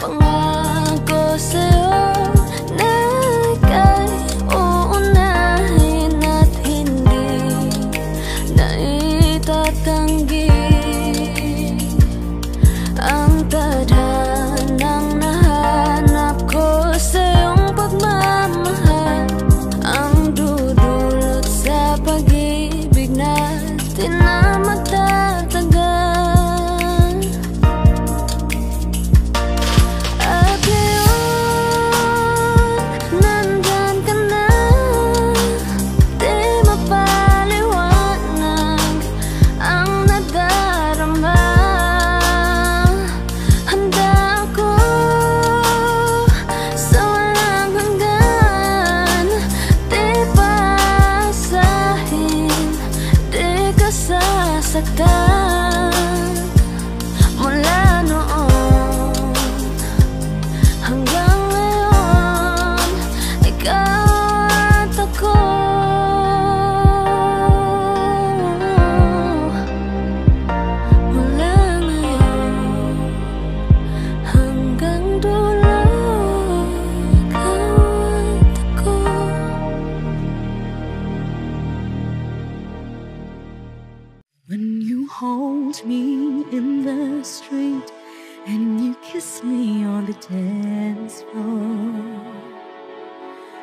Pangako sa'yo na ika'y uunahin at hindi na itatanggi ang tadhanang nahanap ko sa iyong pagmamahal, ang dudulot sa pag-ibig natin na magtatagal. At ngayon, nandyan ka na, di mapaliwanag ang nadarama. Handa ako sa walang hanggan, di pasahin, di ka sasaktan. Mula noon hanggang ngayon, ikaw at ako. Mula ngayon hanggang dulo, ikaw at ako. When you hold me in the street and you kiss me on the dance floor,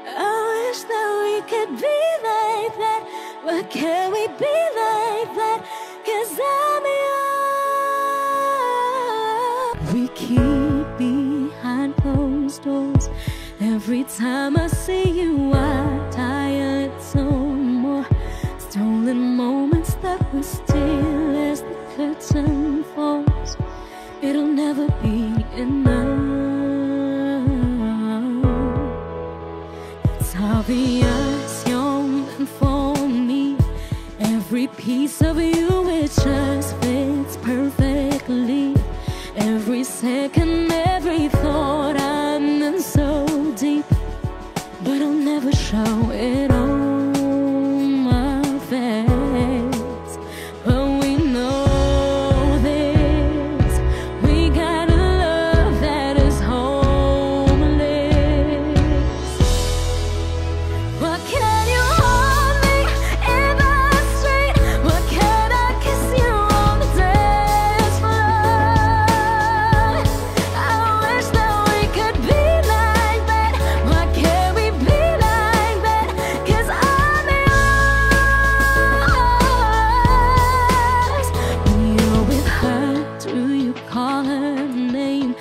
I wish that we could be like that. But can we be like that? 'Cause I'm yours. We keep behind closed doors. Every time I see you, I die a little more. Stolen moments that we steal as the curtain falls. It'll never be enough. It's obvious you're meant for me. Every piece of you, it just fits perfectly. Every second, every thought, I'm in so deep, but I'll never show it on my face. But we know this, we got a love that is homeless. What can you hold me in the street? What can I kiss you on the dance floor? I wish that we could be like that. Why can't we be like that? 'Cause I'm yours. When you're with her, do you call her name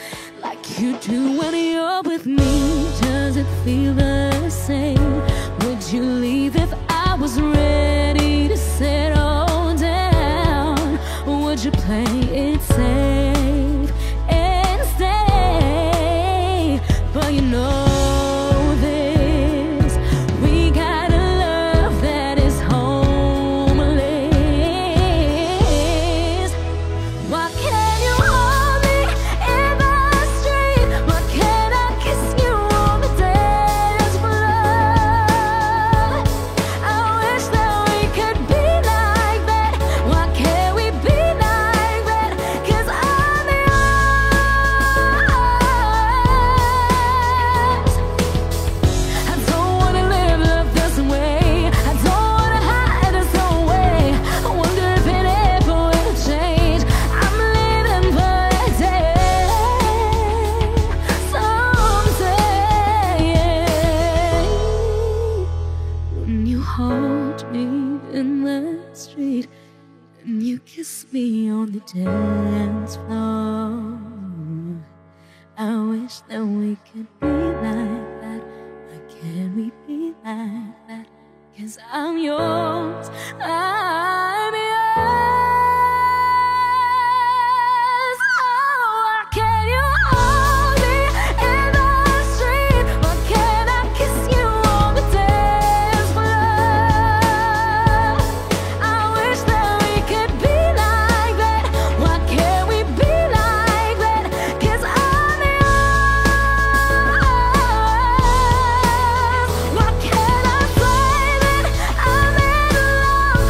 like you do when you're with me? Does it feel the same? Would you leave if I was ready to settle down? Would you play it safe and stay? But you know this, we got a love that is homeless. Why can't you hold me in the street? Why can't I kiss you on the dance floor? I wish that we could be like that. Why can't we be like that? 'Cause I'm yours. I don't wanna live this way. I don't wanna hide this away. I wonder if it ever will change. I'm living for a day, someday. When you hold me in the street and you kiss me on the dance floor, I wish that we could be like that. Why can't we be like that? 'Cause I'm yours, I'm yours. Oh, why can't you hold me in the street? Why can't I kiss you on the dance floor? I wish that we could be like that. Why can't we be like that? 'Cause I'm yours. Why can't I say that I'm in love?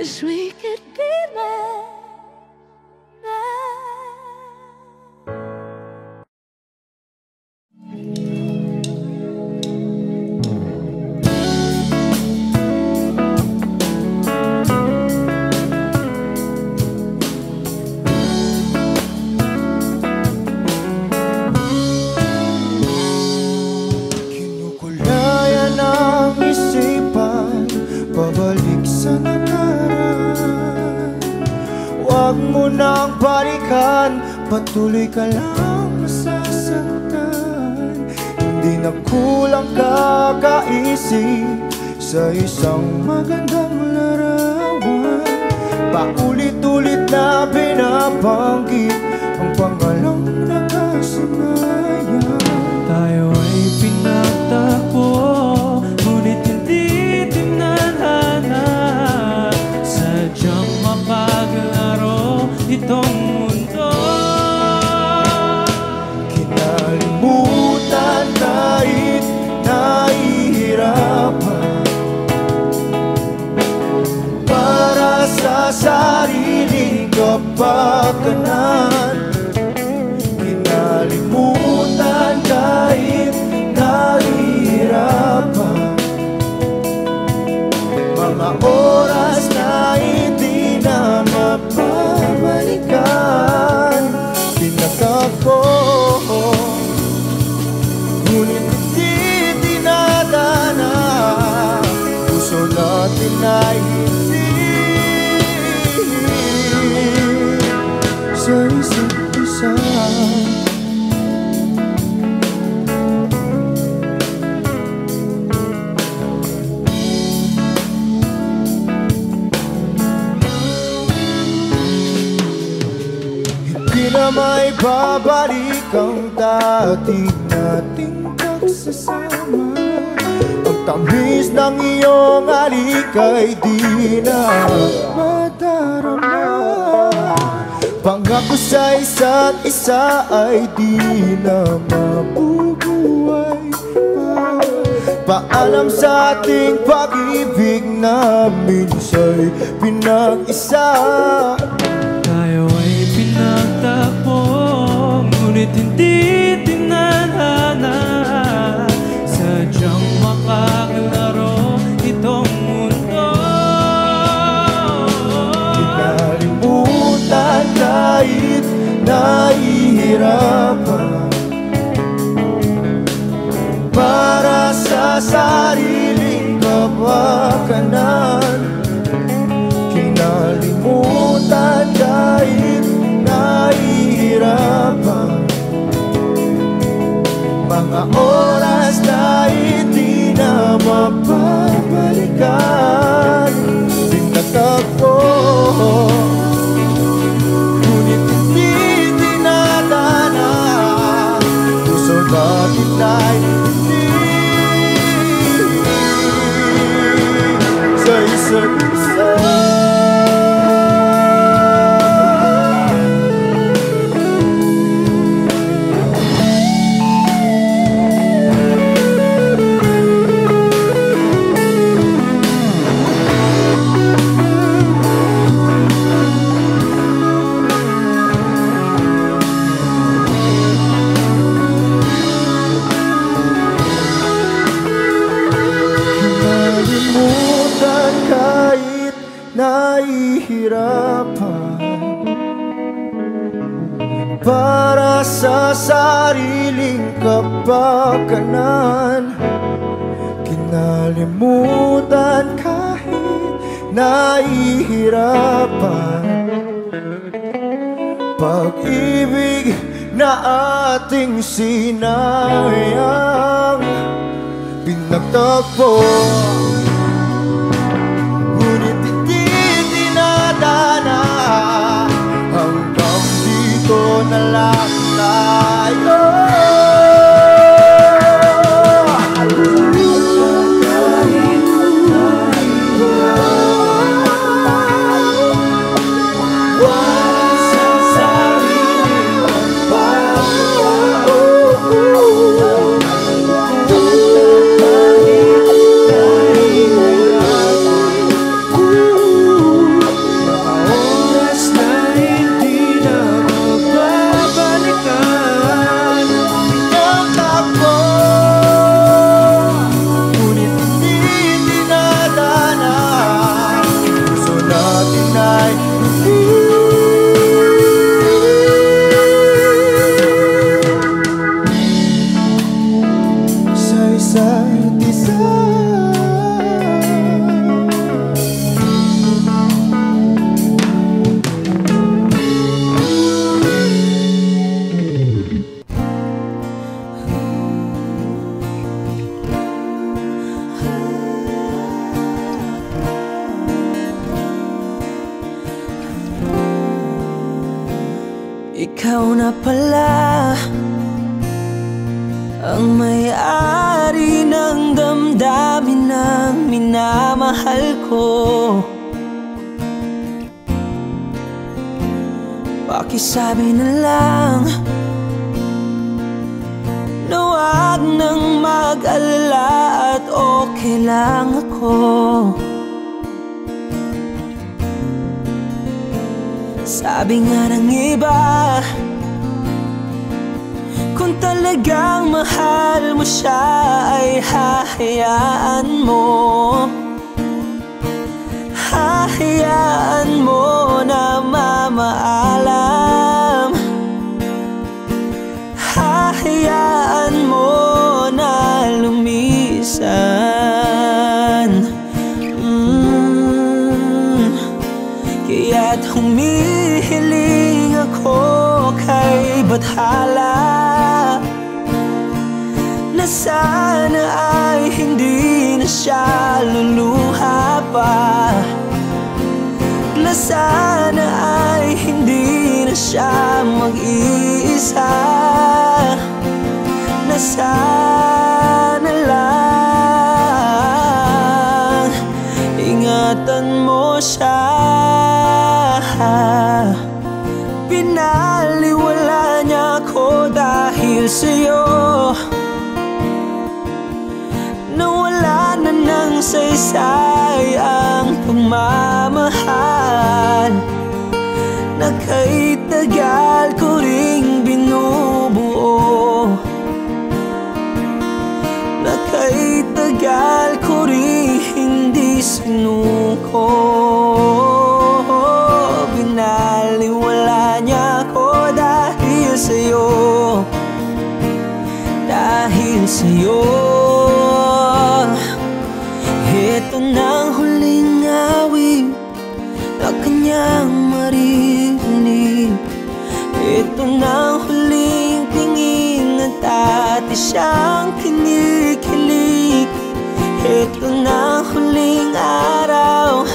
Wish we could be there. Kinukulayan ang isipan, pabalik sa nakaraan. Huwag mo nang balikan, patuloy ka lang masasaktan. Hindi na kulang kakaisip sa isang magandang larawan. Paulit-ulit na binabanggit ang pangalang nakasanayan. Tayo ay pinagtagpo, ngunit hindi tinadhana. Sadyang mapaglaro itong mundo. Kinalimutan kahit nahihirapan, para sa sariling kapakanan. Kinalimutan kahit nahihirapan, mga oras na hindi na mapabalikan. Pinatagpo, ngunit hindi dinadana. Puso natin ay hindi sa isa't isa. Hindi na may babalik ang dating nating pagsasama. Ang tamis ng iyong halik ay di na madarama. Pangako sa isa't isa ay di na mabubuhay pa. Paalam sa ating pag-ibig na minsa'y pinag-isa. Tayo ay pinagtagpo, ngunit hindi tinadhana. Sadyang makaglaro itong mundo. Kinalimutan kahit nahihirapan, para sa sariling kapakanan. Kinalimutan kahit nahihirapan, mga oras na hindi na mapabalikan. Pinatagpo, ngunit hindi dinadana. Puso natin ay hindi sa isa't isa. Kinalimutan kahit nahihirapan, para sa sariling kapakanan. Kinalimutan kahit nahihirapan, pag-ibig na ating sinayang. Pinagtagpo, ngunit hindi dinadana. Hanggang dito na lang tayo. ikaw na pala ang may-ari ng damdamin ng minamahal ko. Pakisabi na lang na wag nang mag-alala at okay lang ako. Sabi nga ng iba, kung talagang mahal mo siya ay hahayaan mo. Hahayaan mo na mamaalam. Hahayaan mo na lumisan. Kaya't humihiling ako kay Bathala na sana ay hindi na siya luluha pa, na sana ay hindi na siya mag-iisa, na sana lang ingatan mo siya. Pinaliwala niya ako dahil sa'yo, nawala na ng saysay ang pagmamahal na kay tagal ko ring binubuo, na kay tagal ko ring hindi sinuko. Binaliwala niya ako dahil sa'yo, dahil sa'yo. Ito na ang huling awit na kanyang marinig. Ito na ang huling tingin at dati siyang kinikilig. Ito na ang huling araw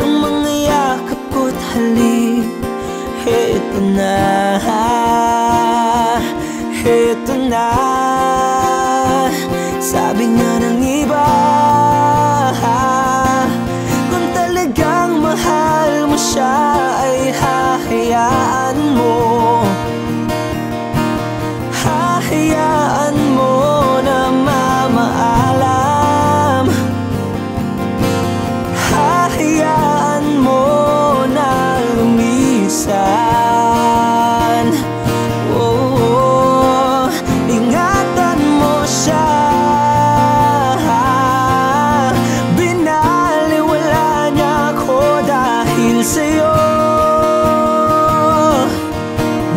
ng mga yakap ko't halik. Ito na, ito na. Sabi nga ng iba, kung talagang mahal mo siya ay hahayaan mo. Hahayaan mo na mamaalam. Hahayaan mo na lumisan. Oh, ingatan mo siya. Binaliwala niya ako dahil sa'yo,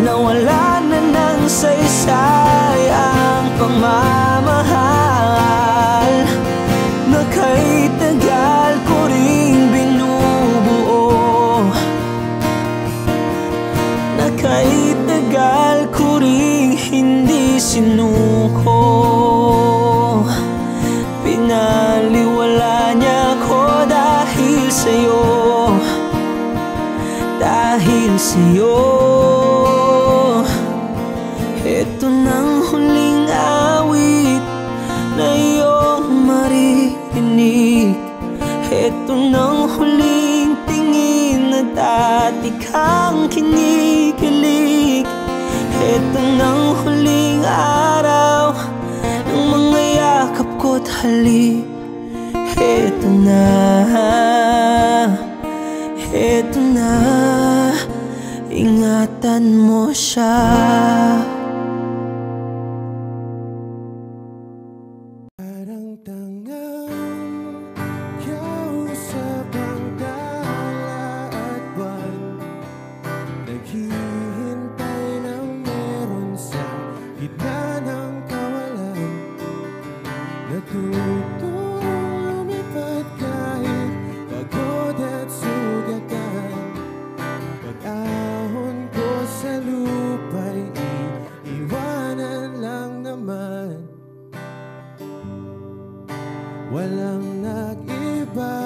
nawala na ng saysay ang pagmamahal na kay tagal ko ring binubuo, na kay tagal ko ring hindi sinuko. Pinaliwala niya ako dahil sa'yo, dahil sa'yo. Ito nang huling awit na iyong marinig. Ito nang huling tingin na dati kang kinikilig. Ito nang huling araw ng mga yakap ko't halik. Ito na, ito na, ingatan mo siya. Parang tangang kausap ang tala at buwan, naghihintay ng meron sa gitna ng kawalan. Natutulong lumipad kahit pagod at sugatan. Pag-ahon ko sa lupa'y iiwanan lang naman. Walang nag-iba,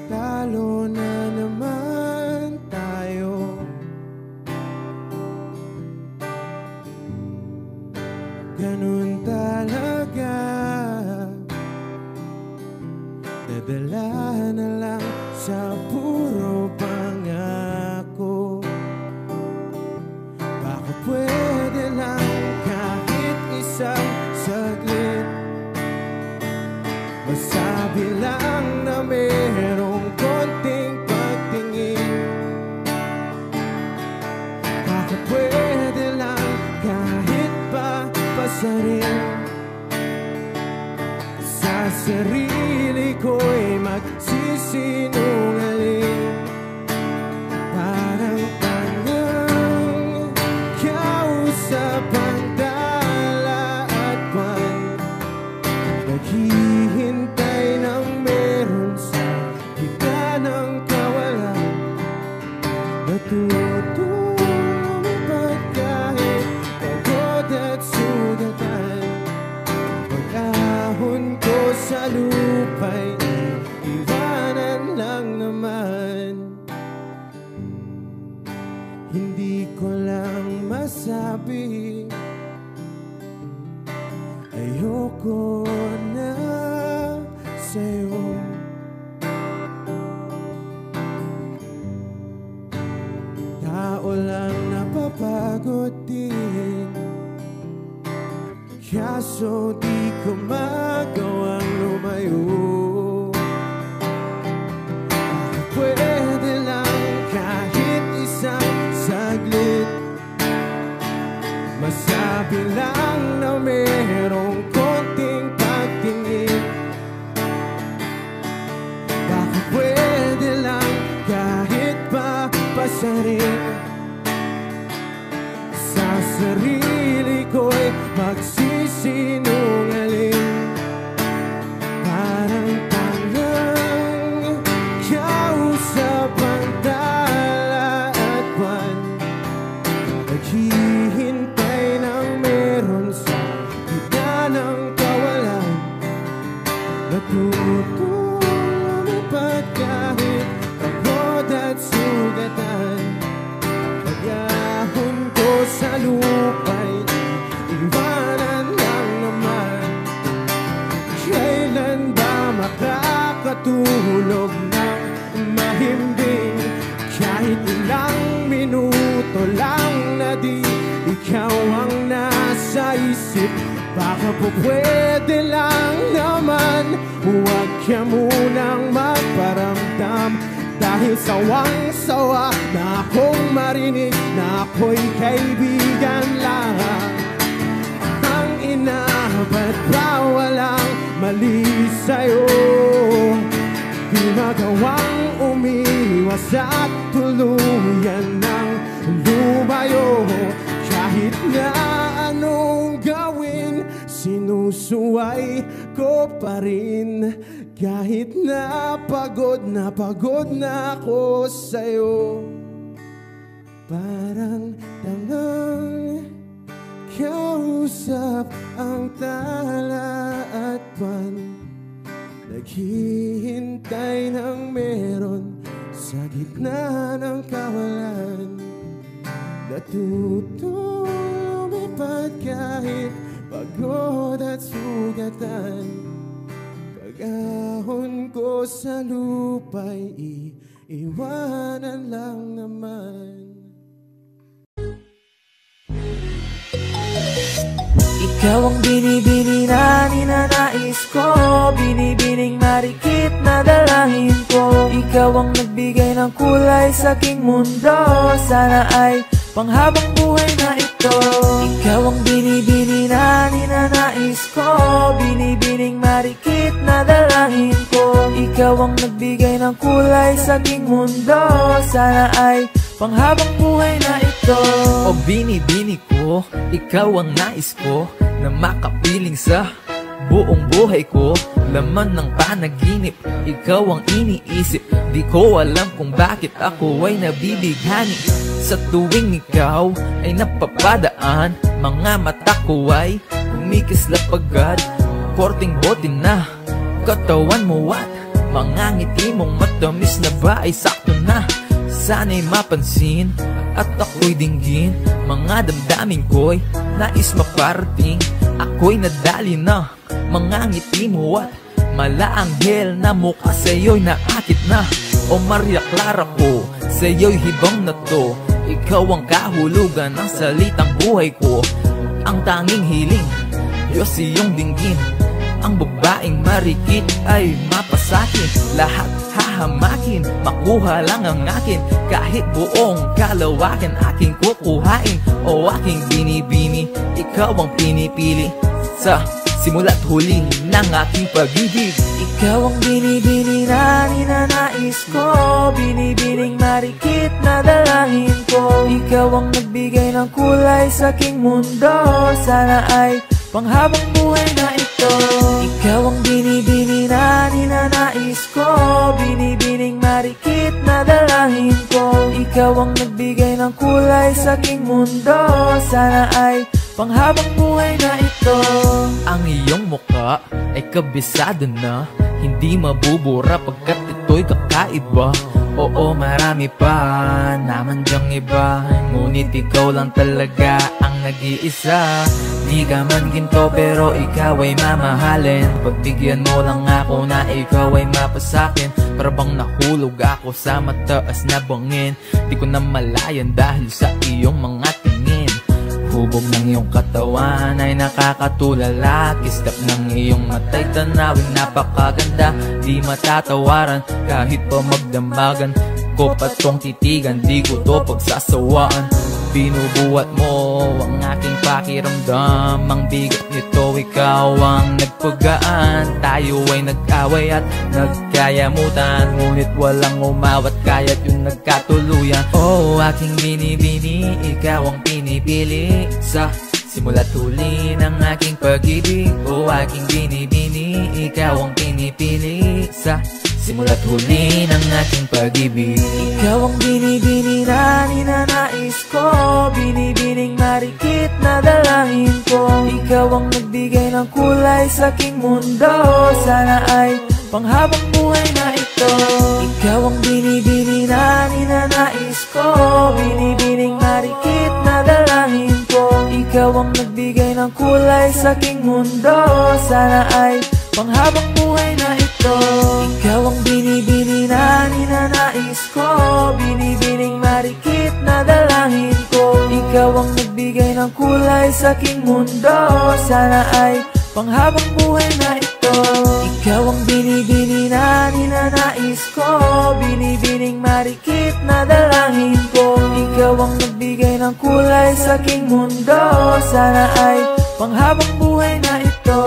talo na naman tayo. nadala na lang sa puro pangako. Baka pwede lang kahit isang saglit, masabi lang na merong konting pagtingin. Baka pwede lang kahit pa pasarin, sa sarili ko'y magsisinungaling. Parang tangang kausap ang dala at buwan, naghihintay ng meron sa gitna ng kawalan. Natutulong pagkahit pagod at sugatan, pag-ahon ko sa lupa'y iwanan lang naman. Hindi ko lang masabi, ayoko na sa'yo. Tao lang napapagod din, kaso di ko magawang lumayo. Pwede lang kahit isang saglit, masabi lang na merong konting pagtingin. Baka pwede lang kahit pa pasarin, sa sarili ko'y magsisinungaling. Parang tangang kausap ang dala at buwan, naghihintay ng meron sa gitna ng kawalan. Natutulumipad kahit pagod at sugatan, pag-ahon ko sa lupa'y iwanan lang naman. Kailan ba makakatulog ng mahimbing, kahit ilang minuto lang na di ikaw ang nasa isip? Baka po pwede lang naman, huwag ka munang magparamdam, dahil sawang-sawa na akong marinig na ako'y kaibigan lang. Ang ina, ba't ba walang mali sa'yo? Di magawang umiwas at tuluyan ng lumayo. Kahit na anong gawin, sinusuway ko pa rin. Kahit na pagod na ako sa'yo. Parang tangang kausap ang tala at buwan, naghihintay ng meron sa gitna ng kawalan. Natutulumipad kahit pagod at sugatan, pag-ahon ko sa lupa'y iiwanan lang naman. Ikaw ang binibini na ninanais ko, binibining marikit na dalangin ko. Ikaw ang nagbigay ng kulay sa aking mundo, sana ay panghabang buhay na ito. Ikaw ang binibini na ninanais ko, binibining marikit na dalangin ko. Ikaw ang nagbigay ng kulay sa aking mundo, sana ay panghabang buhay na ito. O binibini ko, ikaw ang nais ko, na makapiling sa buong buhay ko. Laman ng panaginip, ikaw ang iniisip. Di ko alam kung bakit ako ay nabibighani. Sa tuwing ikaw ay napapadaan, mga mata ko ay kumikislap agad. Korting bote na katawan mo at mga ngiti mong matamis na ba ay sakto na. Sana'y mapansin at ako'y dinggin, mga damdamin ko'y nais maparating. Ako'y nadali na mga ngiti mo at Malaanghel na mukha sa'yo'y naakit na. O Maria Clara ko, sa'yo'y hibang na to. Ikaw ang kahulugan ng salitang buhay ko. Ang tanging hiling, Diyos iyong dinggin. Ang babaeng marikit ay mapasakin. Lahat hahamakin, makuha lang ang akin. Kahit buong kalawakan aking kukuhain. O aking binibini, ikaw ang pinipili. Sa simula't huli ng aking pag-ibig. Ikaw ang binibini na ninanais ko. Binibining marikit na dalangin ko. Ikaw ang nagbigay ng kulay sa aking mundo. Sana ay panghabang buhay na ito. Ikaw ang binibini na ninanais ko. Binibining marikit na dalangin ko. Ikaw ang nagbigay ng kulay sa aking mundo. Sana ay panghabang buhay na ito. Ang iyong mukha ay kabisado na. Hindi mabubura pagkat ito'y kakaiba. Oo, marami pa naman dyang iba. Ngunit ikaw lang talaga ang nag-iisa. Di ka man ginto pero ikaw ay mamahalin. Pagbigyan mo lang ako na ikaw ay mapasakin. Para bang nahulog ako sa mataas na bangin. Di ko na malayan dahil sa iyong mga tingin. Hubog ng iyong katawan ay nakakatulala. Kislap ng iyong matay tanawin napakaganda. Di matatawaran kahit pa magdamagan ko patong titigan. Di ko to pagsasawaan. Binubuhat mo ang aking pakiramdam. Ang bigat nito ikaw ang nagpagaan. Tayo ay nag-away at nagkayamutan. Ngunit walang umawat kaya't yung nagkatuluyan. Oh, aking binibini, ikaw ang pinipili. Sa simula't huli ng aking pag-ibig. Oh, aking binibini, ikaw ang pinipili. Sa simula't huli ng aking pag-ibig. Ikaw ang binibini na ninanais ko. Binibining marikit na dalangin ko. Ikaw ang nagbigay ng kulay sa aking mundo. Sana ay panghabang buhay na ito. Ikaw ang binibini na ninanais ko. Binibining marikit na dalangin ko. Ikaw ang nagbigay ng kulay sa aking mundo. Sana ay panghabang buhay na ito. Ikaw ang binibini na ninanais ko. Binibining marikit na dalangin ko. Ikaw ang nagbigay ng kulay sa aking mundo. Sana ay panghabang buhay na ito. Ikaw ang binibini na ninanais ko. Binibining marikit na dalangin ko. Ikaw ang nagbigay ng kulay sa aking mundo. Sana ay panghabang buhay na ito.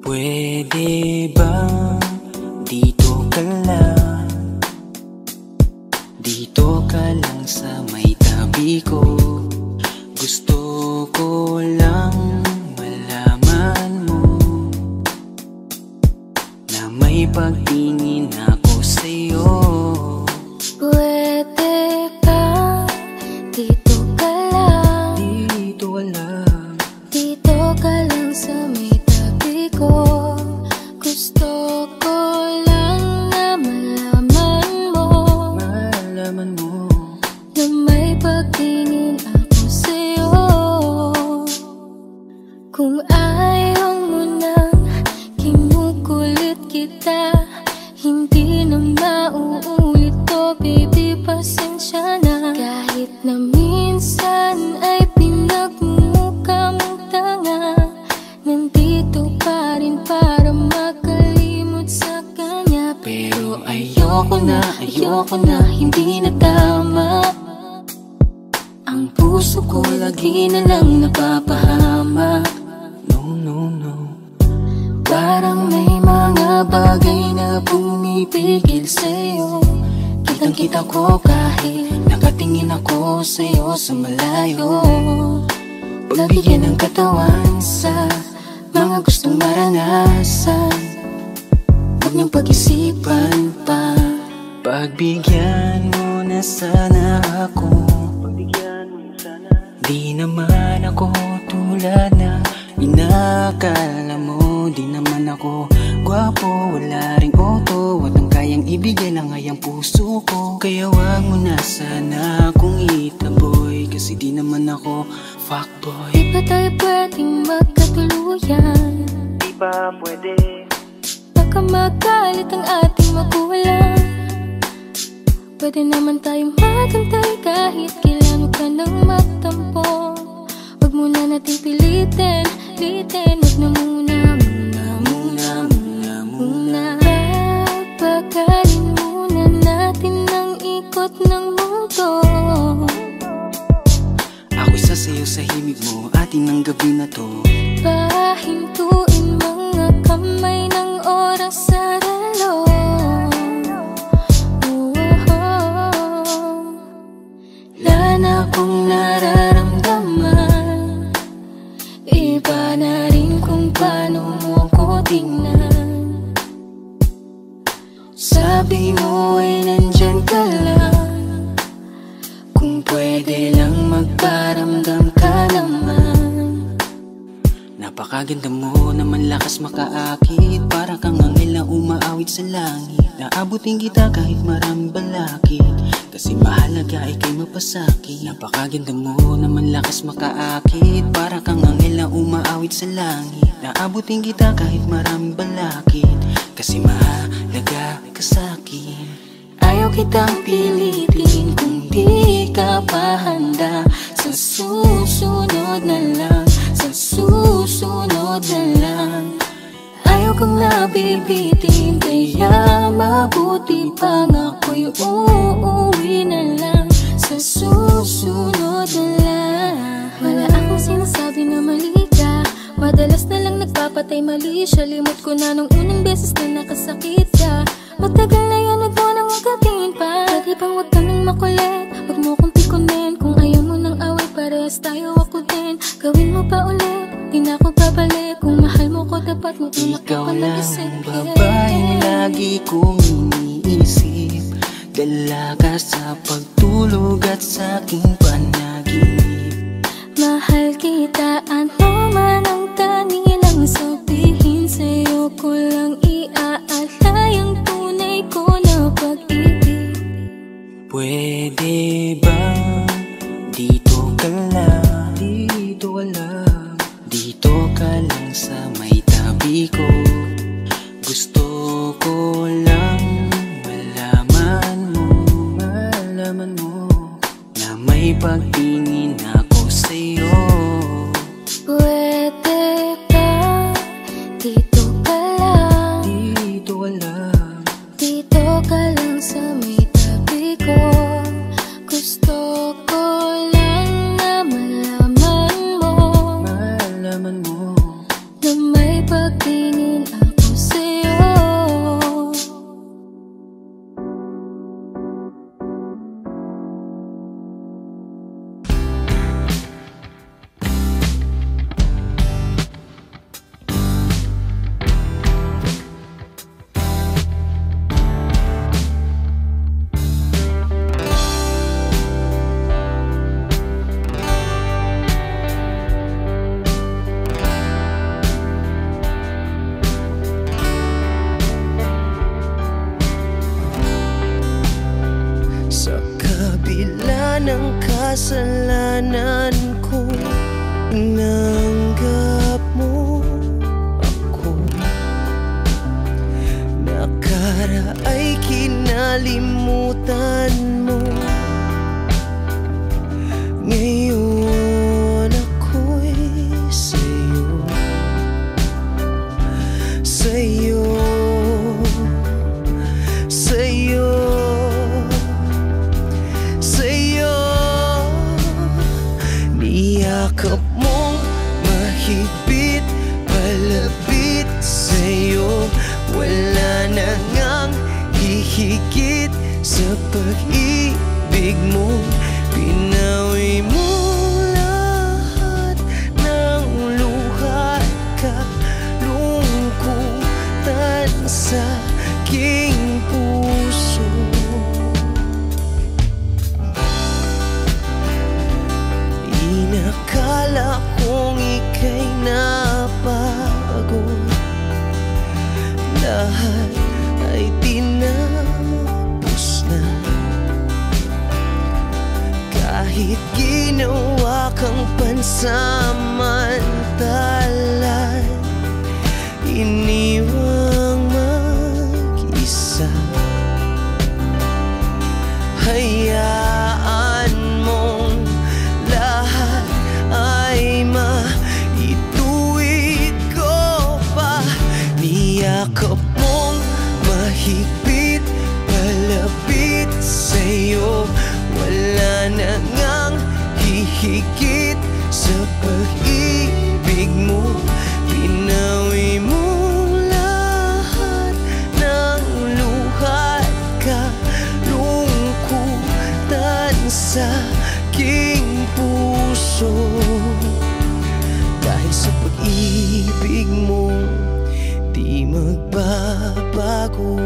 Pwede ba dito ka lang? Dito ka lang sa may tabi ko. Gusto ko lang malaman mo na may pagtingin ako sa'yo. Pwede ba dito ka lang? Dito ka lang. Dito ka lang sa may tabi ko. Gusto ko lang na malaman mo. Malaman mo Na may pagtingin ako sa'yo. Kung ayaw mo nang kinukulit kita, hindi na mauulit to, baby, pasensya na. Kahit na minsan ay pinagmumukha mong tanga, nandito pa rin para makalimot sa kanya. pero ayoko na, hindi na tama. Ang puso ko lagi na lang napapahamak. No, parang may mga bagay na pumipigil sa'yo. Kitang-kita ko kahit nakatingin ako sa'yo sa malayo. Pagbigyan ng katawan sa mga gustong maranasan, huwag niyong pag-isipan pa. Pagbigyan mo na sana ako. Di naman ako wala na. Inakala mo di naman ako gwapo, wala ring auto, at ang kayang ibigay lang ay ang puso ko. Kaya wag mo na sana akong itaboy, kasi di naman ako fuckboy. Di ba tayo pwedeng magkatuluyan? Di ba pwede? Baka magalit ang ating magulang. Pwede naman tayong magantay kahit kailan, huwag ka nang magtampo. Huwag muna nating pilitin, huwag na muna. Papagalin muna natin ang ikot ng mundo. Ako'y sasayaw sa himig mo, atin ang gabi na to. Pahintuin mga kamay ng oras sa relo. Wala na akong nararamdaman, iba na rin kung paano mo ko tingnan. Sabi mo ay nandyan ka lang, kung pwede lang magparamdam ka naman. Napakaganda mo naman, lakas makaakit, para kang anghel na umaawit sa langit. Naabutin kita kahit maraming balakid, kasi mahalaga ika'y mapasakit. Napakaganda mo naman, lakas makaakit, para kang anghel na umaawit sa langit. Naabutin kita kahit maraming balakid, kasi mahalaga ka sa'kin. Ayaw kitang pilitin kung di ka pa handa. Sa susunod na lang, sa susunod na lang. Ayaw kong nabibitin, kaya mabuti pang ako'y uuwi na lang. Sa susunod na lang. Wala akong sinasabi na mali ka, madalas na lang nagpapatay mali siya. Limot ko na nung unang beses na nakasakit ka. Matagal na yan, huwag mo nang magatingin pa. Pwede bang huwag ka nang makulit, huwag mo kong pikunin. Kung ayaw mo nang away, parehas tayo ako din. Gawin mo pa ulit, di na ako babalik. Kung mahal mo ko, dapat mo ikaw lang ang babaeng lagi kong iniisip. Dala ka sa pagtulog at sa aking panaginip. Mahal kita, ano man ang kanilang sabihin. Sa'yo ko lang iaalay ang tunay ko na pag-ibig. Pwede bang dito ka lang, dito ka lang, dito ka lang sa may tabi ko. Gusto ko lang malaman mo na may pagtingin ako sa'yo. Pwede ba dito ka lang, dito ka lang, dito ka lang sa may tabi ko. Gusto ko lang na malaman mo na may pagtingin ako sa'yo. Sa kabila ng kasalanan ko, inanggap mo ako. Nakaraay kinalimutan mo. Ngayon ako'y sa'yo, sa'yo, sa'yo, sa'yo, lahat ay tinapos na. Kahit ginawa kang pansamantalan, iniwang mag-isa. Hayaan mong lahat ay maituwid ko pa. Niyakap mong mahigpit, palapit sa'yo. Wala na ngang hihigit sa pag-ibig mo. Pinawi mo lahat ng luhat ka, lungkutan sa aking puso. Dahil sa pag-ibig mo, di magbabago.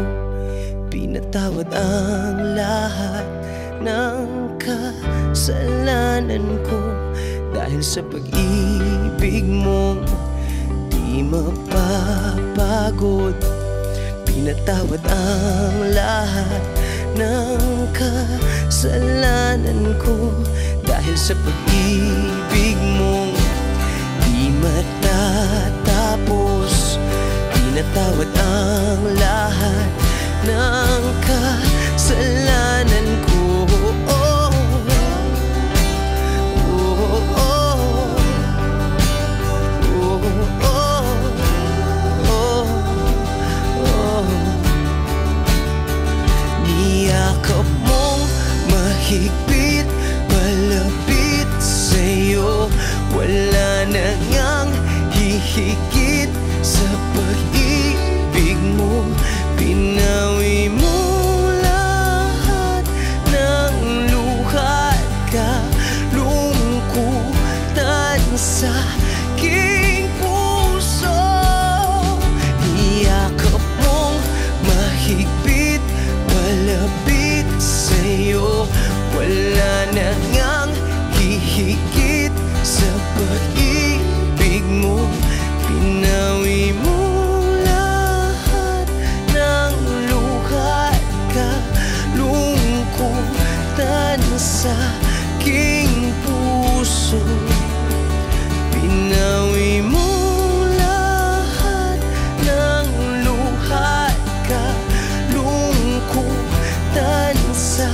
Pinatawad ang lahat ng kasalanan ko. Dahil sa pag-ibig mo, di mapapagod. Pinatawad ang lahat ng kasalanan ko. Dahil sa pag-ibig mo, di matatapos. Pinatawad ang lahat ng kasalanan ko. Niyakap mong mahigpit, malapit sa'yo. Wala na ngang hihigit sa pag-ibig mo. Pinawi mo lahat ng luhat ka, lungkutan sa aking puso. Niyakap mong mahigpit, malapit sa'yo. Wala na ngang hihigit sa pag-ibig mo. Pinawi mo lahat ng luhat ka, lungkutan sa aking puso. Pinawi mo lahat ng luhat ka, lungkutan sa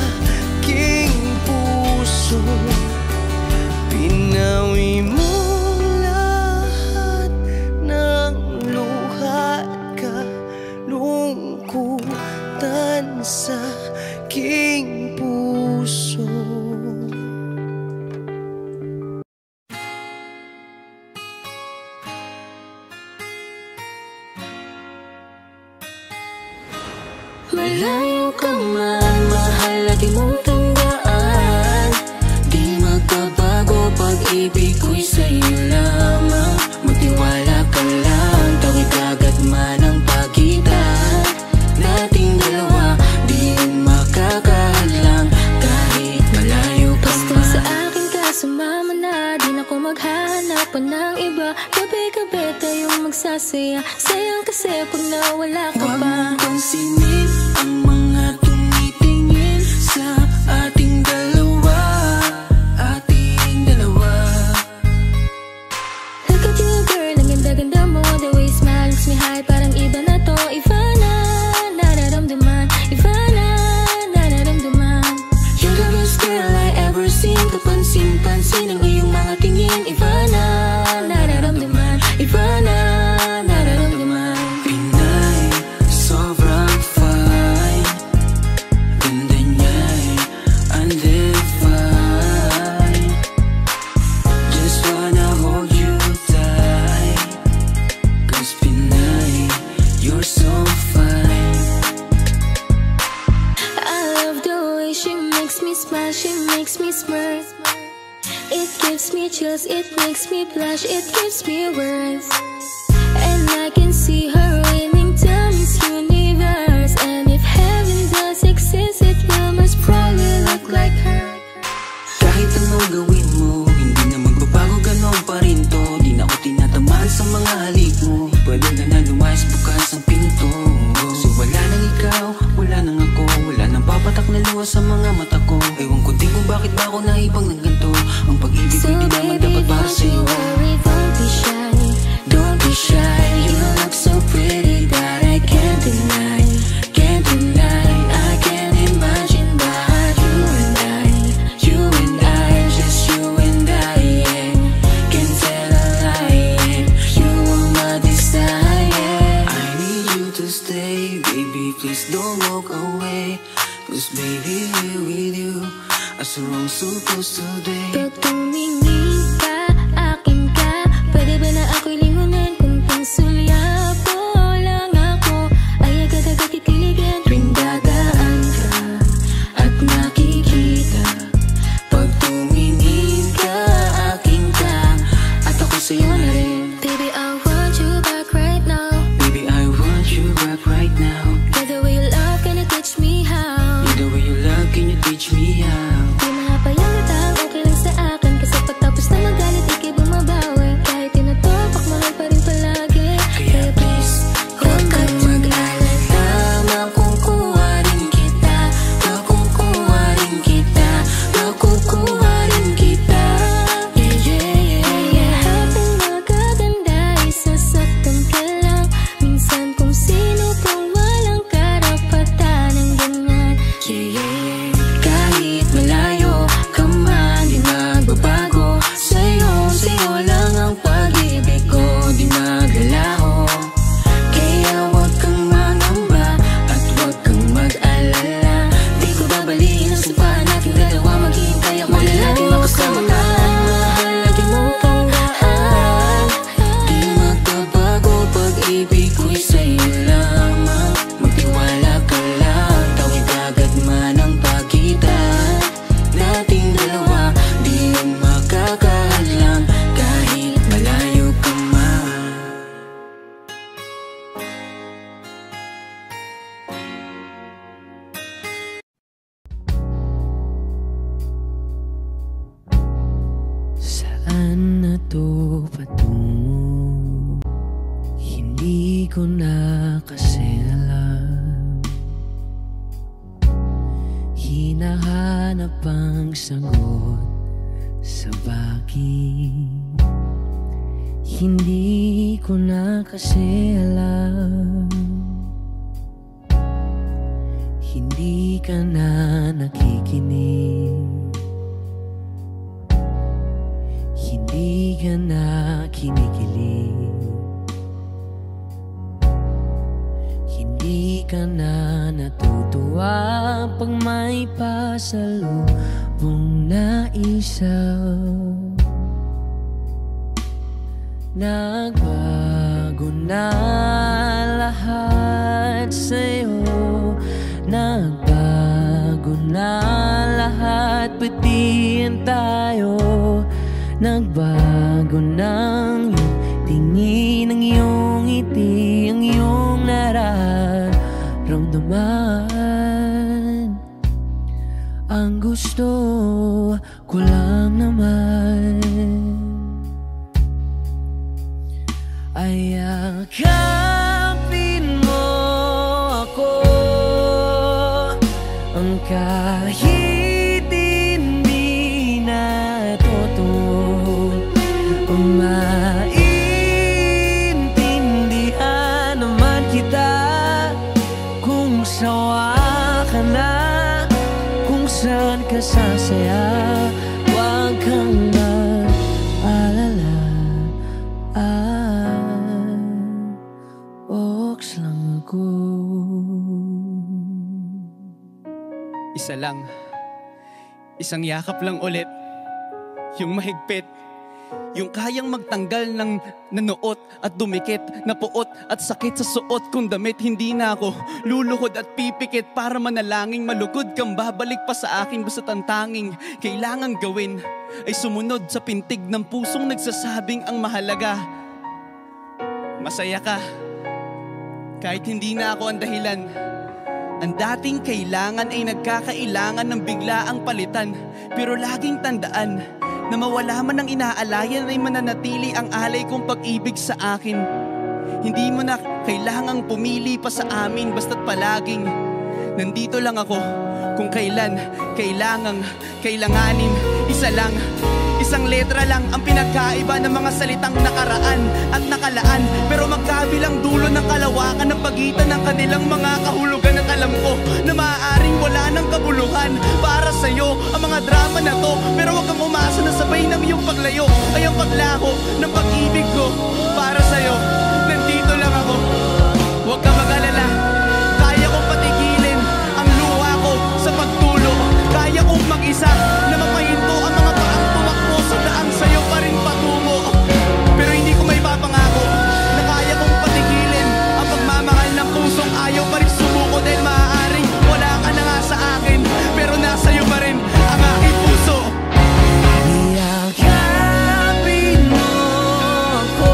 aking puso. Pinawi mo lahat ng luhat ka, lungkutan sa aking puso. Malayo ka man, mahal at di mong tandaan. Di magbabago, pag-ibig ko'y sa'yo lamang. Magtiwala ka lang, tawid agad man ang pagitan nating dalawa. Di yun makakahadlang kahit malayo ka man. Basta sa akin ka sumama na, di na ko maghanap pa ng iba. Gabi-gabi tayong magsasaya, sayang kasi pag nawala ka pa. Huwag pansinin ang mga tumitingin sa ating dalawa, ating dalawa. Look at you girl, ang ganda-ganda mo. The way you smile makes me high, parang iba na to. Iba na, nararamdaman. Iba na, nararamdaman. You're the best girl I ever seen. Kapansin-pansin ang iyong mga tingin. Iba na, nararamdaman. Iba na, nararamdaman. Pinay, sobrang fine. Ganda niya'y undefined. Just wanna hold you tight. Cause Pinay, you're so fine. I love the way she makes me smile, she makes me smirk. It gives me chills, it makes me blush, it gives me words. And I can see her winning down this universe. And if heaven does exist, it will most probably look like her. Kahit anong gawin mo, hindi na magbabago, ganon pa rin to. Di na ako tinatamaan sa mga halik mo. Pwede ka na lumayas, bukas ang pinto. ako na ibang ng ganito. Ang pag-ibig ko di naman dapat para sa'yo. Don't be shy, don't be shy. You look so pretty that I can't deny, can't deny. I can't imagine but you and I, just you and I, yeah. Can't tell a lie, yeah. You are my desire. I need you to stay, baby, please don't walk away. Cause baby, here with you, as wrong supposed to be. pag tumingin ka, akin ka. Pwede ba na ako'y lingunan kung pangsulya po lang ako ay agad-agad kikiligan Tuwing dadaan ka at nakikita, pag tumingin ka, akin ka, at ako sa'yo na rin. Baby, I want you back right now. Baby, I want you back right now. By the way you love, can you teach me how? The way you love, can you teach me how? Di mahapayang utang, okay lang sa akin. Kasi pagtapos na magalit, ikay bumabawi. Kahit tinatopak, mahal pa rin palagi. Kaya please, huwag kang mag-alala. Makukuha rin kita, makukuha rin kita, makukuha rin kita. Yeah, yeah, yeah, yeah. Lahat ng magaganda ay sasaktan ka lang. Minsan kung sino pang walang karapatan ng ganyan. Yeah, yeah, yeah. Kahit malayo ka man, di magbabago. Sa'yo lang ang pag-ibig ko, di maglalaho. Kaya huwag kang mangamba at huwag kang mag-alala. Di ko babaliin ang sumpaan nating dalawa. Maghihintay ako na laging makasama ka. Mahal, lagi mong tandaan, di magbabago pag-ibig ko'y sa'yo lamang. Magtiwala ka lang, tawid agad man ang pagitan nating dalawa. Di yun makakahadlang kahit malayo ka man. Saan na to patungo? Hindi ko na kasi alam. Hinahanap ang sagot sa bakit. Hindi ko na kasi alam. Hindi ka na nakikinig. Hindi ka na kinikilig. Hindi ka na natutuwa pag may pasalubong na isaw. Nagbago na lahat sa'yo. Nagbago na lahat, pati yan tayo. Nagbago ng iyong tingin, ang iyong ngiti, ang iyong nararamdaman. Ang gusto ko lang naman ay yakapin mo ako, ang kahit hindi na totoo. Maintindihan naman kita kung sawa ka na, kung saan ka sasaya. Huwag kang mag-alala, oks lang ako. Isa lang, isang yakap lang ulit, yung mahigpit, yung kayang magtanggal ng nanuot at dumikit, na puot at sakit sa suot kong damit. Hindi na ako luluhod at pipikit para manalangin malugod kang babalik pa sa akin. Basta ang tanging kailangan gawin ay sumunod sa pintig ng pusong nagsasabing ang mahalaga masaya ka. Kahit hindi na ako ang dahilan, ang dating kailangan ay nagkakailangan ng biglaang palitan. Pero laging tandaan na mawala man ang inaalayan ay mananatili ang alay kong pag-ibig sa akin. Hindi mo na kailangang pumili pa sa amin, basta't palaging nandito lang ako Kung kailan, kailanganin, isa lang, isang letra lang ang pinagkaiba ng mga salitang nakaraan at nakalaan. Pero magkabilang dulo ng kalawakan ng pagitan ng kanilang mga kahulugan. At alam ko na maaaring wala ng kabuluhan para sa'yo ang mga drama na to. Pero wag kang umasa na sabay ng iyong paglayo ay ang paglaho ng pag-ibig ko para sa'yo. Nandito lang ako, huwag ka mag-alala. Kaya kong patigilin ang luha ko sa pagtulo. Kaya kong mag-isa na mapahinto ang mga paang tumakbo sa daan sa'yo pa rin patungo. Pero hindi ko may papangako na kaya kong patigilin ang pagmamahal ng pusong ayaw pa rin sumuko. Dahil maaaring wala ka na nga sa akin, pero nasa'yo pa rin ang aking puso. Yakapin mo ako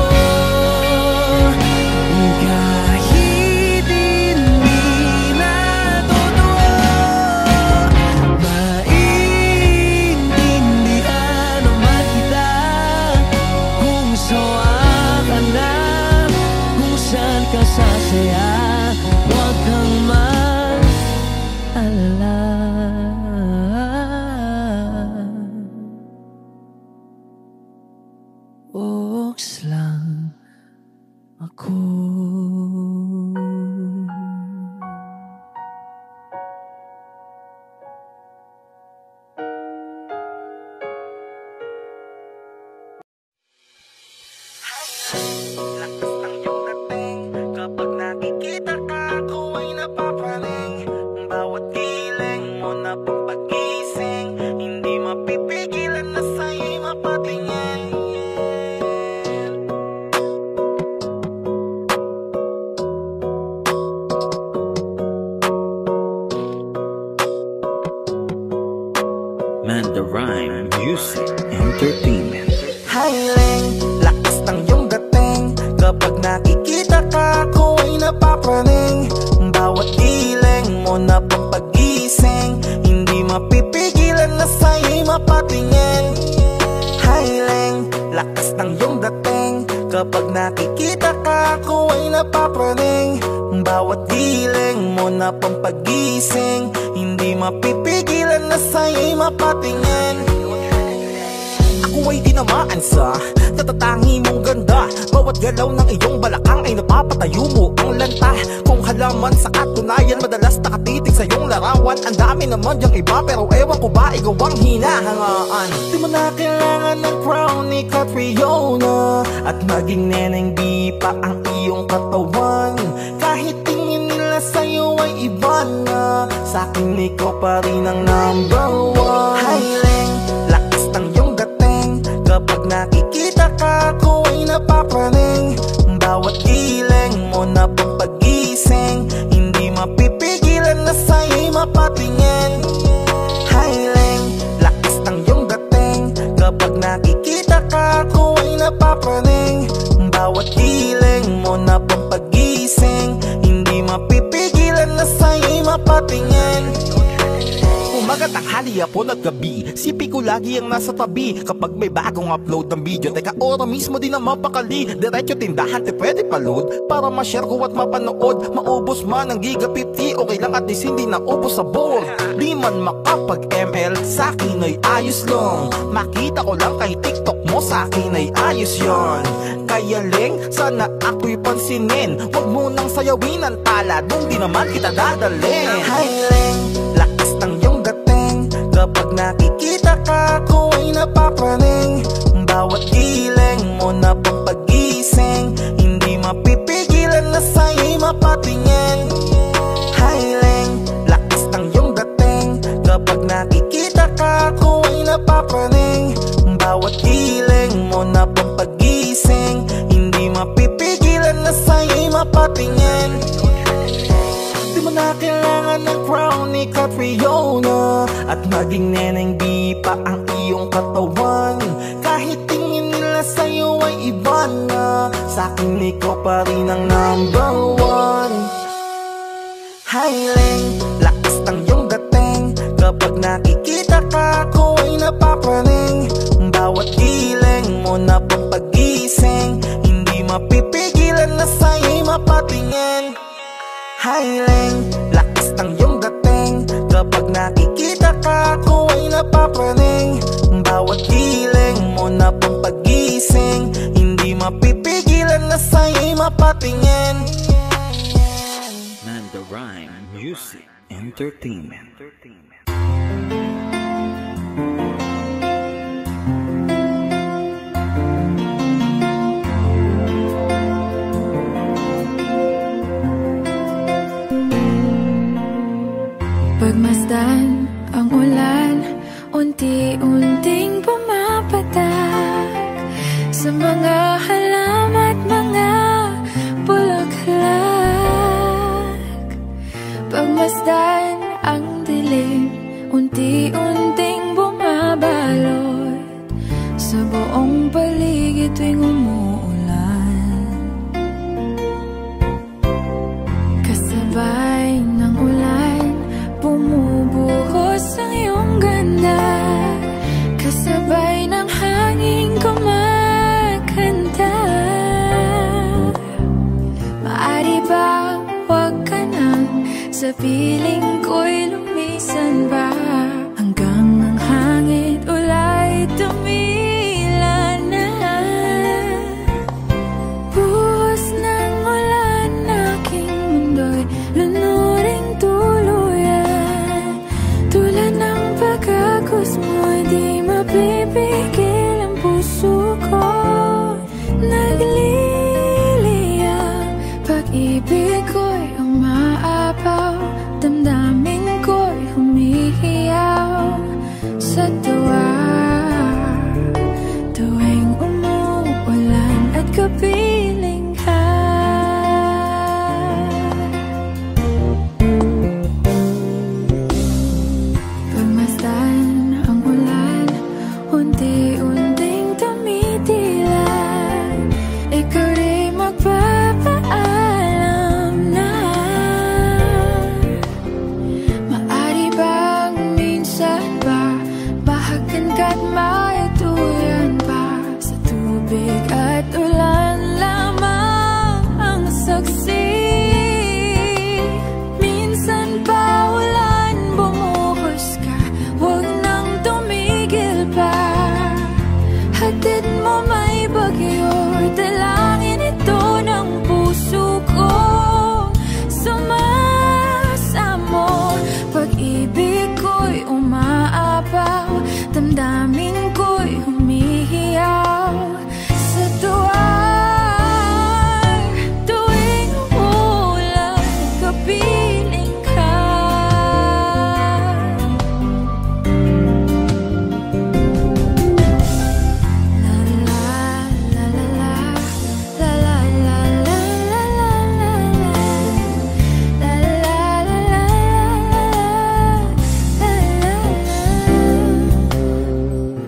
kahit hindi na totoo. Maintindihan naman kita kung sawa ka na, kung saan ka sasaya. Huwag kang mag-alala. Oks lang ako. Lakas ng iyong dating, kapag nakikita ka ako ay napapraning. Bawat giling mo na pampagising, hindi mapipigilan na sa'yo'y mapatingin. Mandarine Music Entertainment. Hiling, lakas ng iyong dating, kapag nakikita ka ako ay napapraning. Bawat giling mo na pampagising, hindi mapipigilan na sa'yo'y mapatingin. Hiling, lakas ng iyong dating, kapag nakikita ka ako ay napapraning. Bawat giling mo na pampagising, hindi mapipigilan na sa'yo'y mapatingin. Ako ay tinamaan sa natatangi mong ganda. Bawat galaw ng iyong balakang ay napapatayo mo ang lanta. Kung halaman sa katunayan, madalas nakatitig sa iyong larawan. Ang dami naman yung iba, pero ewan ko ba ikaw ang hinahangaan. Di mo na kailangan ng crown ni Catriona, at maging neneng di pa ang iyong katawan. Kahit tingin nila sa'yo ay iba na, sa'kin ikaw pa rin ang number one. Hiling, lakas ng iyong dating, kapag nakikita ka ako ay napapraning. Bawat giling mo na pampagising, hindi mapipigilan na sa'yo'y mapatingin. Hiling, lakas ng iyong dating, kapag nakikita ka ako ay napapraning. Bawat giling mo na pampagising, hindi mapipigilan na sa'yo'y mapatingin. Umaga, tanghali, hapon at gabi, sipi ko lagi ang nasa tabi. Kapag may bagong upload ng video, teka ora mismo din ang mapakali. Diretso tindahan, te pwede pa-load para ma-share ko at mapanood. Maubos man ang giga 50, okay lang at least hindi naubos sa board. Di man makapag-ML, sa'kin ay ayos lang. Makita ko lang kay TikTok mo, sa'kin ay ayos yon. Kaya Leng, sana ako'y pansinin. Huwag mo nang sayawin ang tala, dun di naman kita dadalhin. Hi Leng, lakas ng iyong dating, kapag nakikita ka ako ay napapraning. Bawat giling mo na pampagising, hindi mapipigilan na sa'yo'y mapatingin. Hiling, lakas ng iyong dating, kapag nakikita ka ako ay napapraning. Bawat giling mo na pampagising, hindi mapipigilan na sa'yo'y mapatingin. Di mo na kailangan ng crown ni Catriona, at maging neneng di pa ang iyong katawan. Kahit tingin nila sa'yo ay iba na, sa'kin ikaw pa rin ang number one. Hiling, lakas ng iyong dating, kapag nakikita ka ako ay napapraning. Bawat giling mo na pampagising, hindi mapipigilan na sa'yo'y mapatingin. Hiling, lakas ng iyong dating, kapag nakikita ka ko ay napapraning. Bawat hiling mo na pang pagising, hindi mapipigilan na sa'yo'y mapatingin. Manda Rhyme Music Entertainment. Pagmasdan ang ulan, unti-unting pumapatak sa mga halaman at mga bulaklak. Pagmasdan ang dilim, unti-unting bumabalot sa buong paligid tuwing umuulan. Kasabay ng ulan, bumubuhos ang iyong ganda, kasabay ng hangin kumakanta. Maari ba wag ka nang sa piling ko'y lumisan ba, hanggang ang hangin ulay tumila na. Buhos ng ulan, aking mundo'y lunuring tuluyan. Tulad ng pagkagos mo, di mapipigil ang puso ko. Nagliliyab, pag-ibig ko'y umaapaw, damdamin ko'y humihiyaw sa tuwa. Tuwing umuulan at kapiling ka, pagmasdan ang ulan, unti-unting tumitilay, ikaw rin magpapaalam na. Maari bang minsan ba bahagan ka't maituyan pa, sa tubig at ulan lamang ang saksi. Minsan pa ulan, bumuhos ka, huwag nang tumigil pa. Hatid mo may bagyo, dalangin ito ng puso ko. Sumasamo, pag-ibig ko'y umaapaw, damdamin ko'y humihiyaw sa tuwa. Tuwing umuulan, kapiling ka. La la la la la, la la la la la la la, la la la la.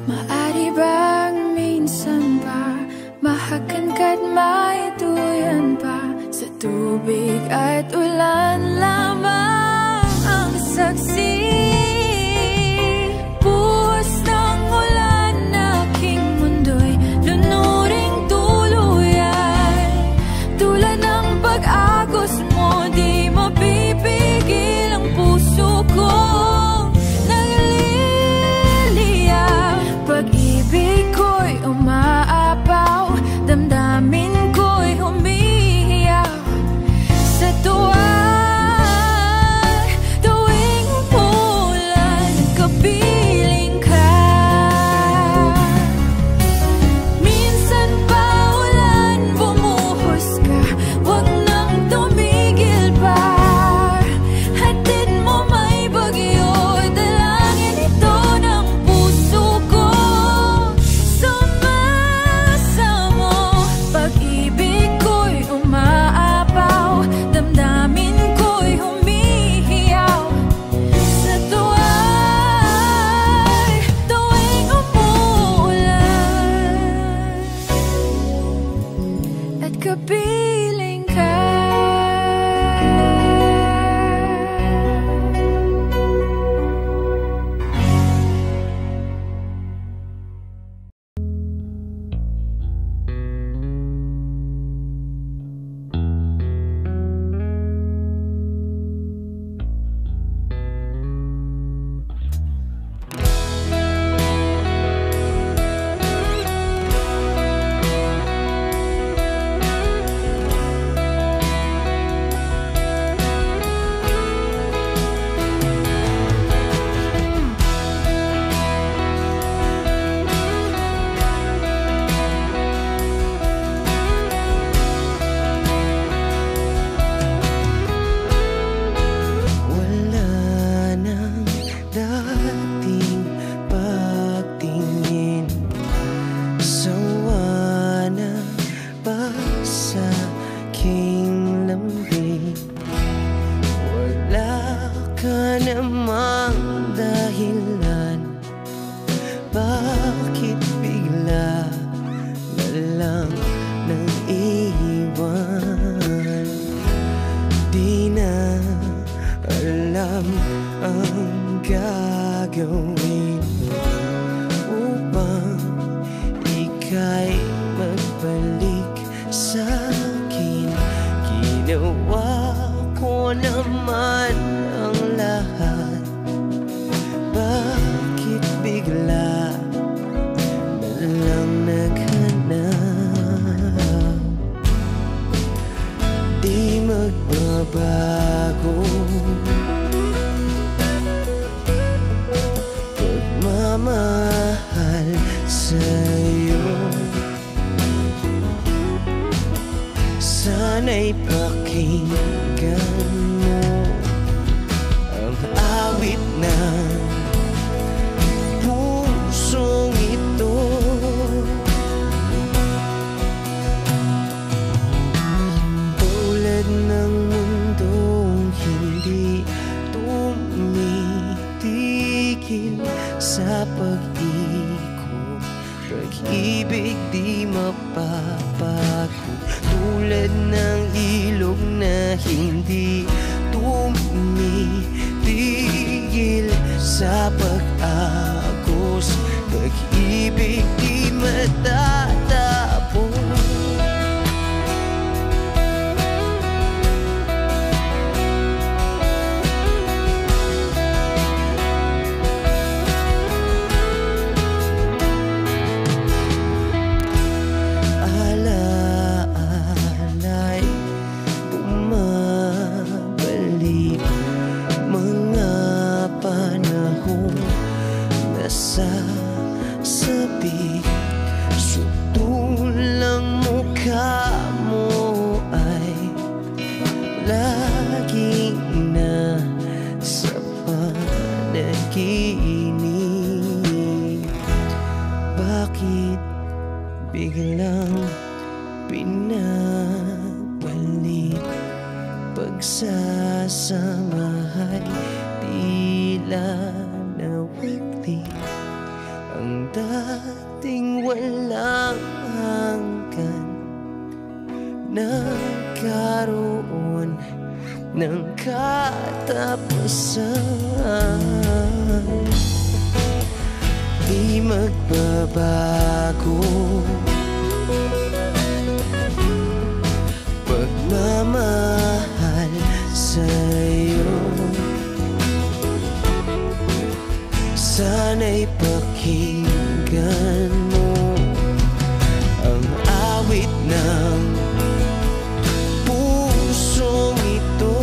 Maari bang minsan ba mahagan ka't maituyan pa, sa tubig at ulan lamang ang saksi. Buhos ng ulan, aking mundo'y lunuring tuluyan. Tulad ng pag-agos mo, di mapipigil ang puso ko. Nagliliyab, pag-ibig ko'y umaapaw, damdamin ko'y humihiyaw sa tuwa. gagawin mo upang ika'y magbalik sa'kin? Ginawa ko naman ang lahat, bakit bigla na lang naghanap? Di magbabago pagmamahal sa'yo. Sana'y pakinggan mo ang awit ng pusong ito. Tulad ng mundong hindi tumitigil sa pag-ikot, pag-ibig di mapapagod. Tulad ng ilog na hindi tumitigil sa pag-agos, pag-ibig di matatapos. Sasabi, sutulang mukha mo ay laging nasa panaginip. Bakit biglang pinabalik? Pagsasamahay tila nawagli ang dating walang hanggan, nagkaroon ng katapusan. Di magbabago pagmamahal sa'yo. Sana'y pakinggan mo ang awit ng pusong ito.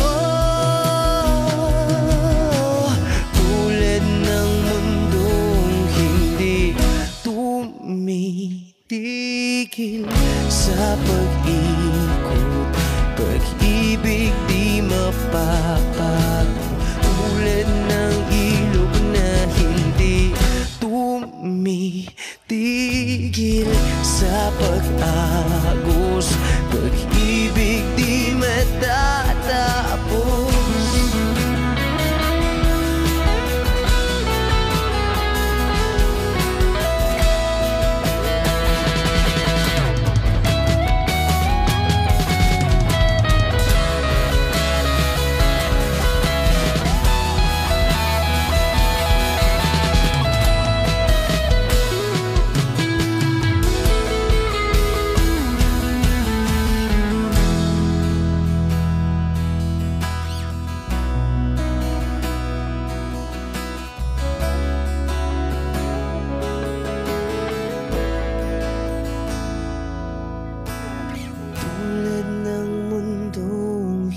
Oh, tulad ng mundong hindi tumitigil sa pag-ikot, pag-ibig di mapapagod. Tulad ng ilog na hindi tumitigil sa pag-agos, pag-ibig di matatapos.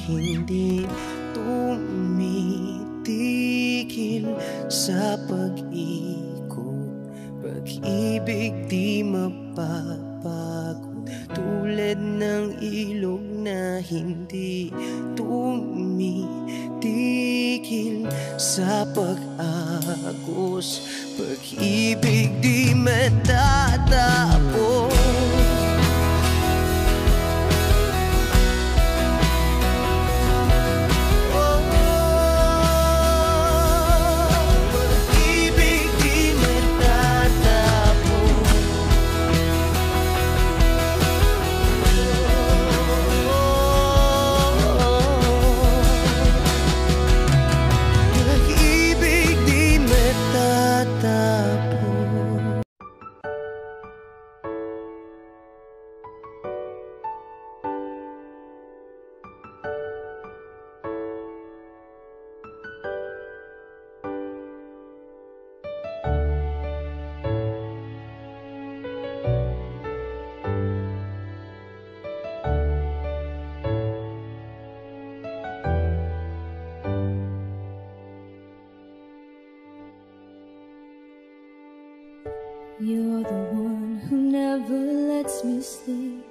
Hindi tumitigil sa pag-ikot, pag-ibig di mapapagod. Tulad ng ilog na hindi tumitigil sa pag-agos, pag-ibig di matatapos. sleep.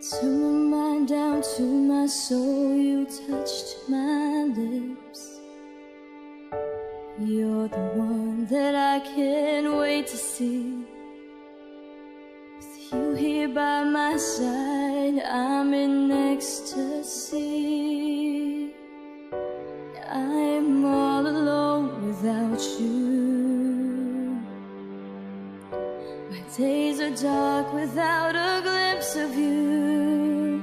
Turn my mind down to my soul, you touched my lips. You're the one that I can't wait to see. With you here by my side, I'm in ecstasy. I'm all alone without you. My days are dark without a glimpse of you.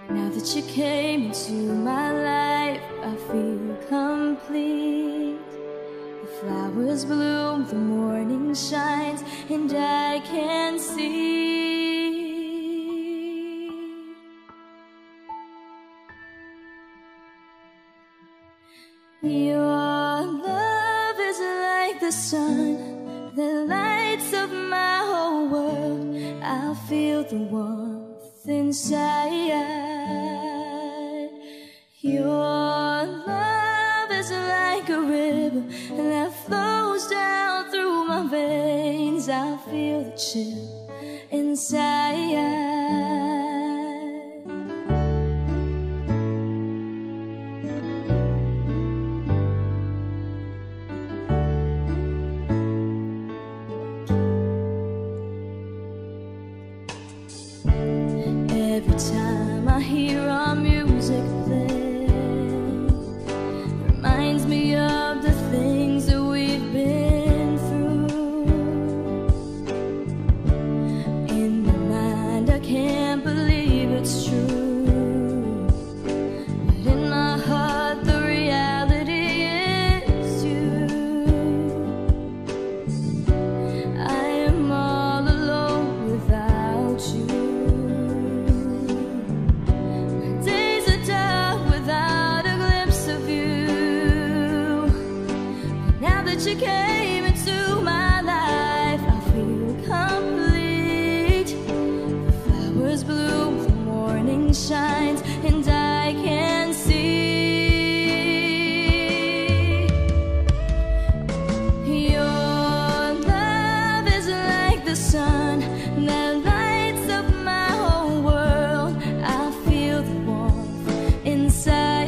Now that you came into my life, I feel complete. The flowers bloom, the morning shines, and I can see. Your love is like the sun that lights up my whole world. I feel the warmth inside. Your love is like a river that flows down through my veins. I feel the chill inside. Every time I hear our music play, reminds me of the things that we've been through. In my mind I can't believe it's true, but in my heart the reality is you. I am all alone without you. You came into my life, I feel complete. The flowers bloom, the morning shines, and I can see. Your love is like the sun that lights up my whole world. I feel the warmth inside.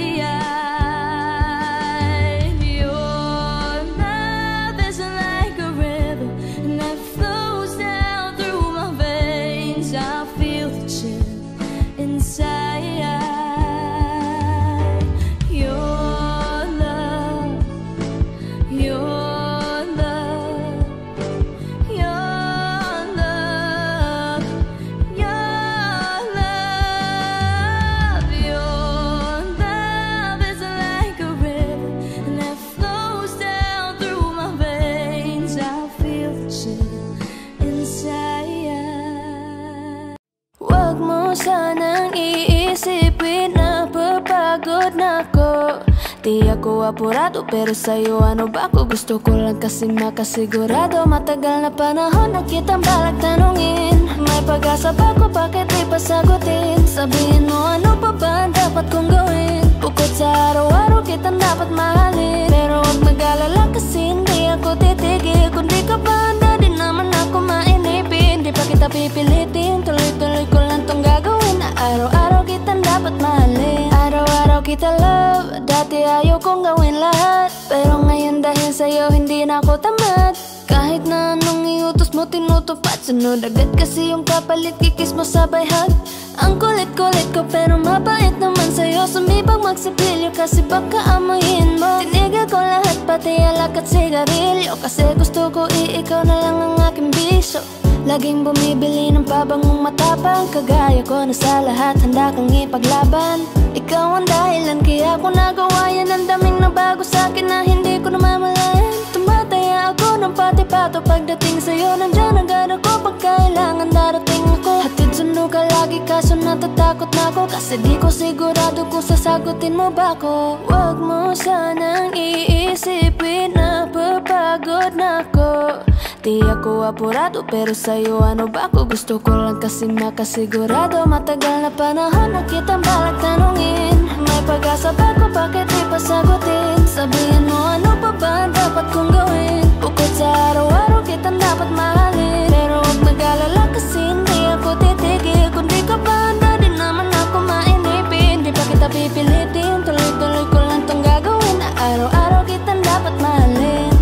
Huwag mo sanang iisipin na papagod na ako. Di ako apurado pero sa'yo ano ba ako? Gusto ko lang kasi makasigurado. Matagal na panahon na kitang balak tanungin. May pag-asa ba ko? Bakit di pa sagutin? Sabihin mo ano pa ba ang dapat kong gawin? Bukod sa araw-araw kitang dapat mahalin. Pero huwag mag-alala kasi hindi ako titigil. Kung di ka ba handa din naman ako mainipin. Di pa kita pipilitin, tuloy-tuloy ko lang tong gagawin. Na araw-araw kitang dapat mahalin. Araw-araw kita love, dati ayaw kong gawin lahat. Pero ngayon dahil sa'yo hindi na ako tamad. Kahit na anong iutos mo tinutupad. Sunod agad kasi yung kapalit, kikis mo sabay hug. Ang kulit-kulit ko pero mabait naman sa'yo. Sumibag magsipilyo kasi baka amoyin mo. Tinigil ko lahat pati alak at sigarilyo. Kasi gusto ko ikaw na lang ang aking bisyo. Laging bumibili ng pabangong matapang. Kagaya ko na sa lahat handa kang ipaglaban. Ikaw ang dahilan kaya ko nagawa yan. Ang daming nabago sa'kin na hindi ko namamalayan. Tumataya ako ng pati-pato pagdating sa'yo. Nandyan agad ako pag kailangan darating ako. Hatid sundo ka lagi kaso natatakot na ako. Kasi di ko sigurado kung sasagutin mo ba ako. Huwag mo sanang iisipin na papagod na ako. Di ako apurado pero sa'yo ano ba ako? Gusto ko lang kasi makasigurado. Matagal na panahon na kitang balak tanungin. May pag-asa ba ko? Bakit di pa sagutin? Sabihin mo ano pa ba ang dapat kong gawin? Bukod sa araw-araw kitang dapat mahalin. Pero huwag mag-alala kasi hindi ako titigil. Kung di ka pa handa, di naman ako mainipin. Di pa kita pipilitin, tuloy-tuloy ko lang tong gagawin. Na araw-araw kitang dapat mahalin.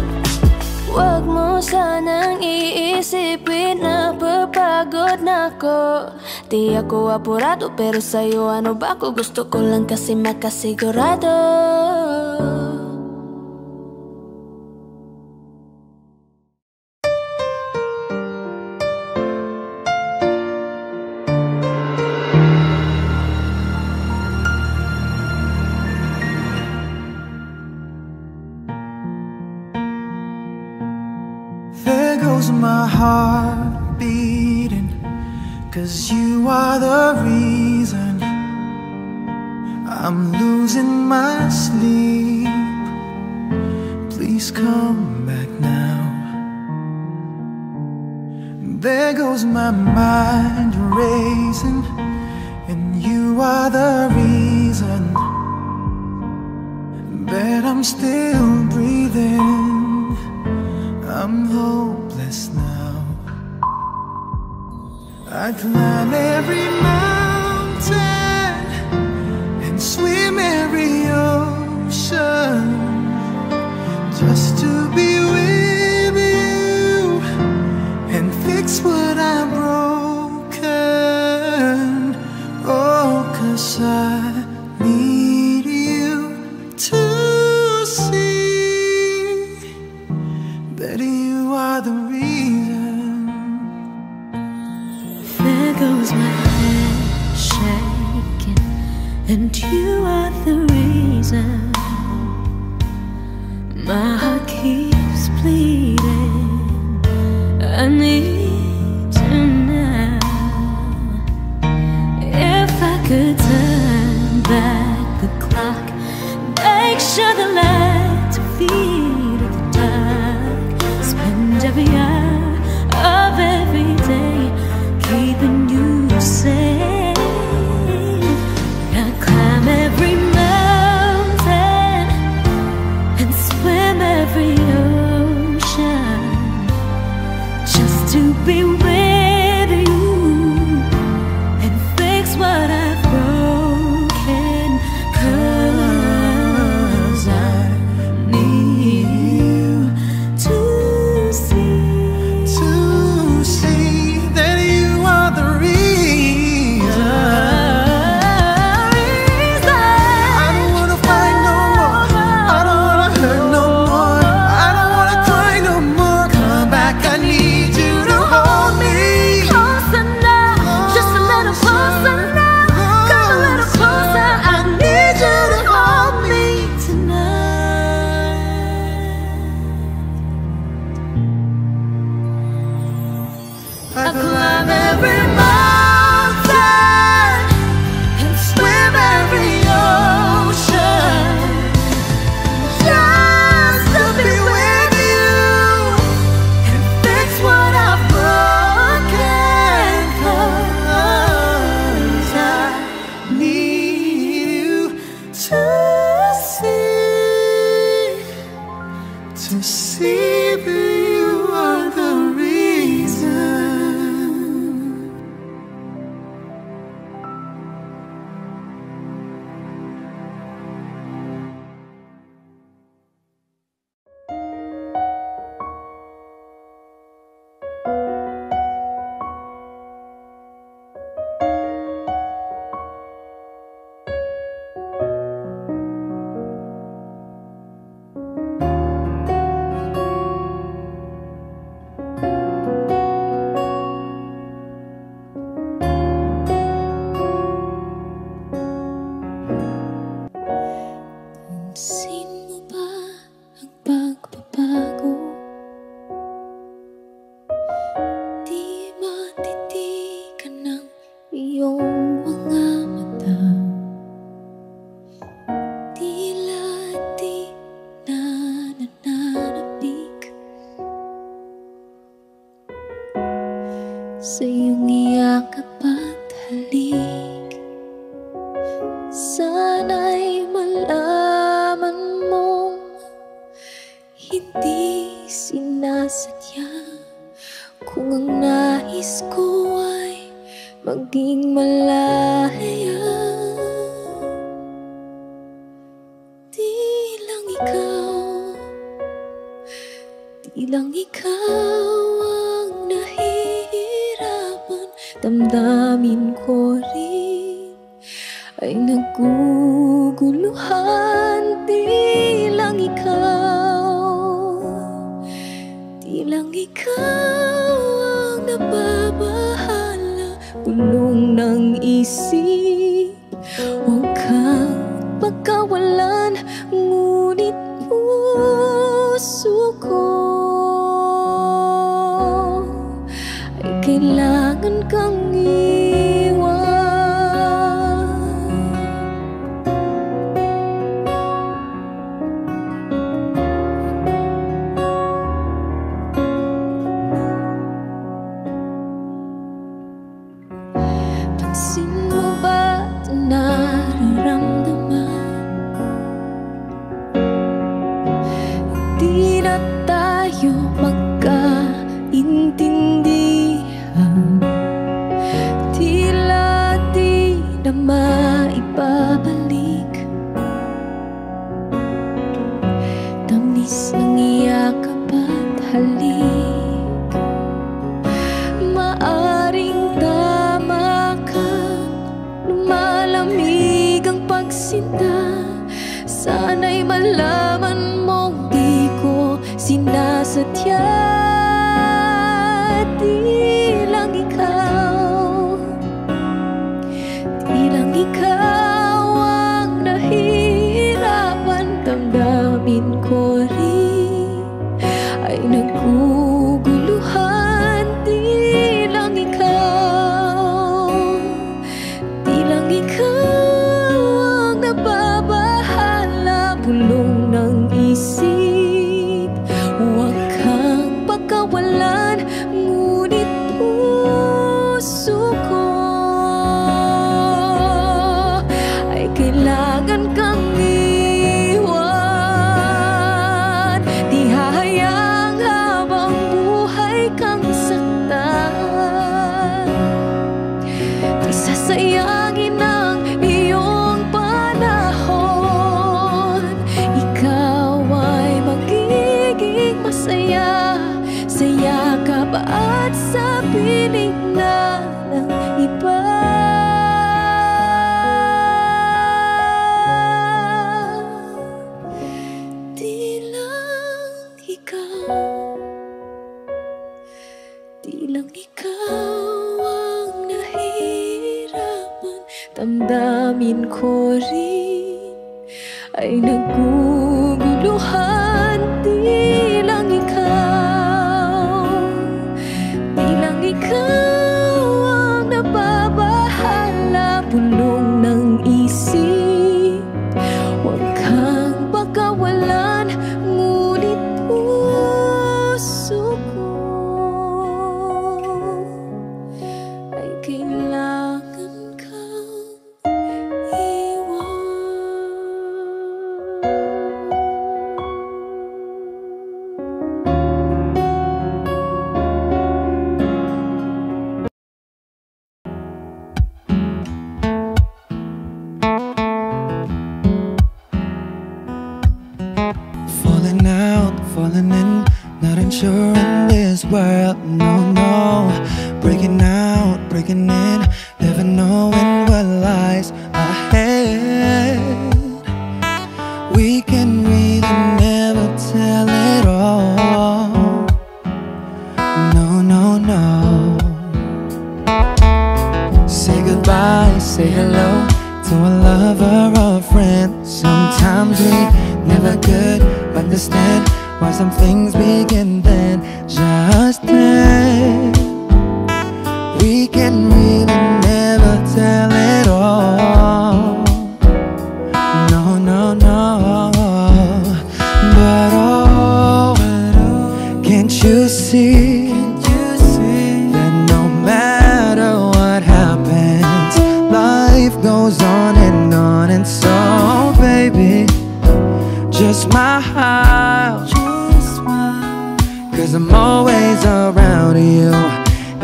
Huwag mo sanang iisipin na papagod na ako. Di ako apurado pero sa'yo ano ba ako? Gusto ko lang kasi makasigurado. There goes my heart beating, 'cause you are the reason I'm losing my sleep. Please come back now. There goes my mind racing, and you are the reason that I'm still breathing. I'm hopeless now. I climb every mountain and swim every ocean just to be with you and fix what I've broken. Oh, 'cause I need you to see that you are the reason. There goes my head shaking, and you are the reason. My heart keeps bleeding. I need you now. If I could turn back the clock, make sure the lights are feed at the dark. Spend every hour of every day keeping you safe. I climb every mountain and swim every ocean just to be with you and fix what I've broken. 'Cause I need you to see that you are the reason. aking malaya. Di lang ikaw ang nahihirapan. Damdamin ko rin ay naguguluhan. Di lang ikaw ang nababahala. Bulong ng isip, huwag kang pagkawalan. Ngunit puso ko ay kailangan kang iwan. Pansin mo ba ito nararamdaman? Di na tayo magkaintindihan. Tila di na maibabalik. Tamis ng yakap at halik. Maaring tama ka, lumalamig ang pagsinta. Sana'y malaman mong di ko sinasadya. Di lang ikaw ang nahihirapan. Damdamin ko rin ay naguguluhan. Di lang ikaw ang nababahala. Bulong ng isip, huwag kang pagkawalan. Ngunit puso ko ay kailangan kang iwan. Di hahayang habang buhay kang saktan. Di sasayangin ang iyong panahon. Ikaw ay magiging masaya sa yakap at sa piling na ng iba. Di lang ikaw ang nahihirapan. Damdamin ko rin ay naguguluhan. Di lang ikaw ang nababahala. Bulong ng isip, huwag kang pagkawalan. Ngunit puso ko ay kailangan kang iwan. Falling out, falling in, not unsure in this world, no, no. Breaking out, breaking in, never knowing what lies ahead. We can really never tell it all, no, no, no. Say goodbye, say hello to a lover or a friend. Sometimes we never could understand why some things begin then, just then. We can really never tell it all, no, no, no. But oh, can't you see that no matter what happens, life goes on, and so baby, just smile, 'cause I'm always around you,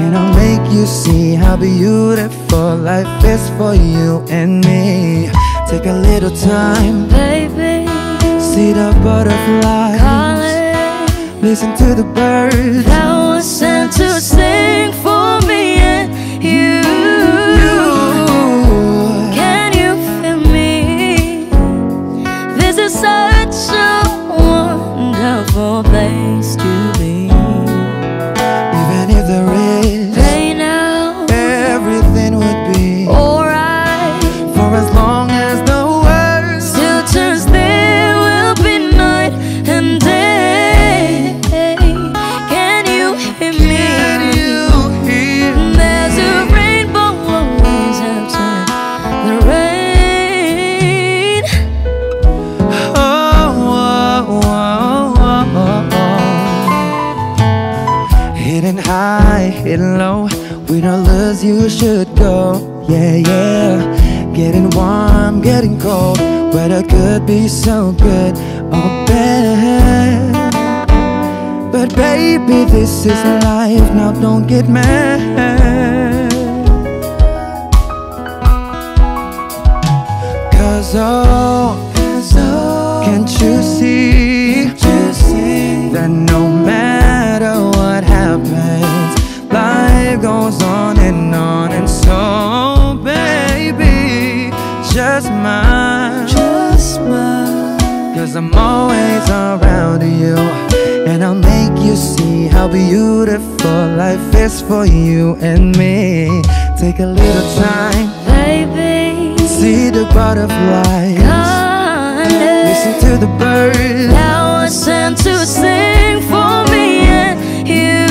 and I'll make you see how beautiful life is for you and me. Take a little time, baby. See the butterflies Calling. Listen to the birds that was sent to sing for me and you. Can you feel me? This is such a wonderful place to be. Even if there is pain now, everything would be alright. For as long as the world still turns, there will be night and day. Can you hear me? Can you hear me? There's a rainbow always after the rain. Oh, oh, oh, oh, oh. Hidden high, hidden low, we don't lose, you should go. Yeah, yeah. Getting warm, getting cold, weather could be so good or bad. But baby, this is life, now don't get mad. Cause oh, can't you see that no matter what happens, life goes on and on. And so baby, just mine, cause I'm always around you, and I'll make you see how beautiful life is for you and me. Take a little time, baby. See the butterflies, listen to the birds that was sent to sing for me and you.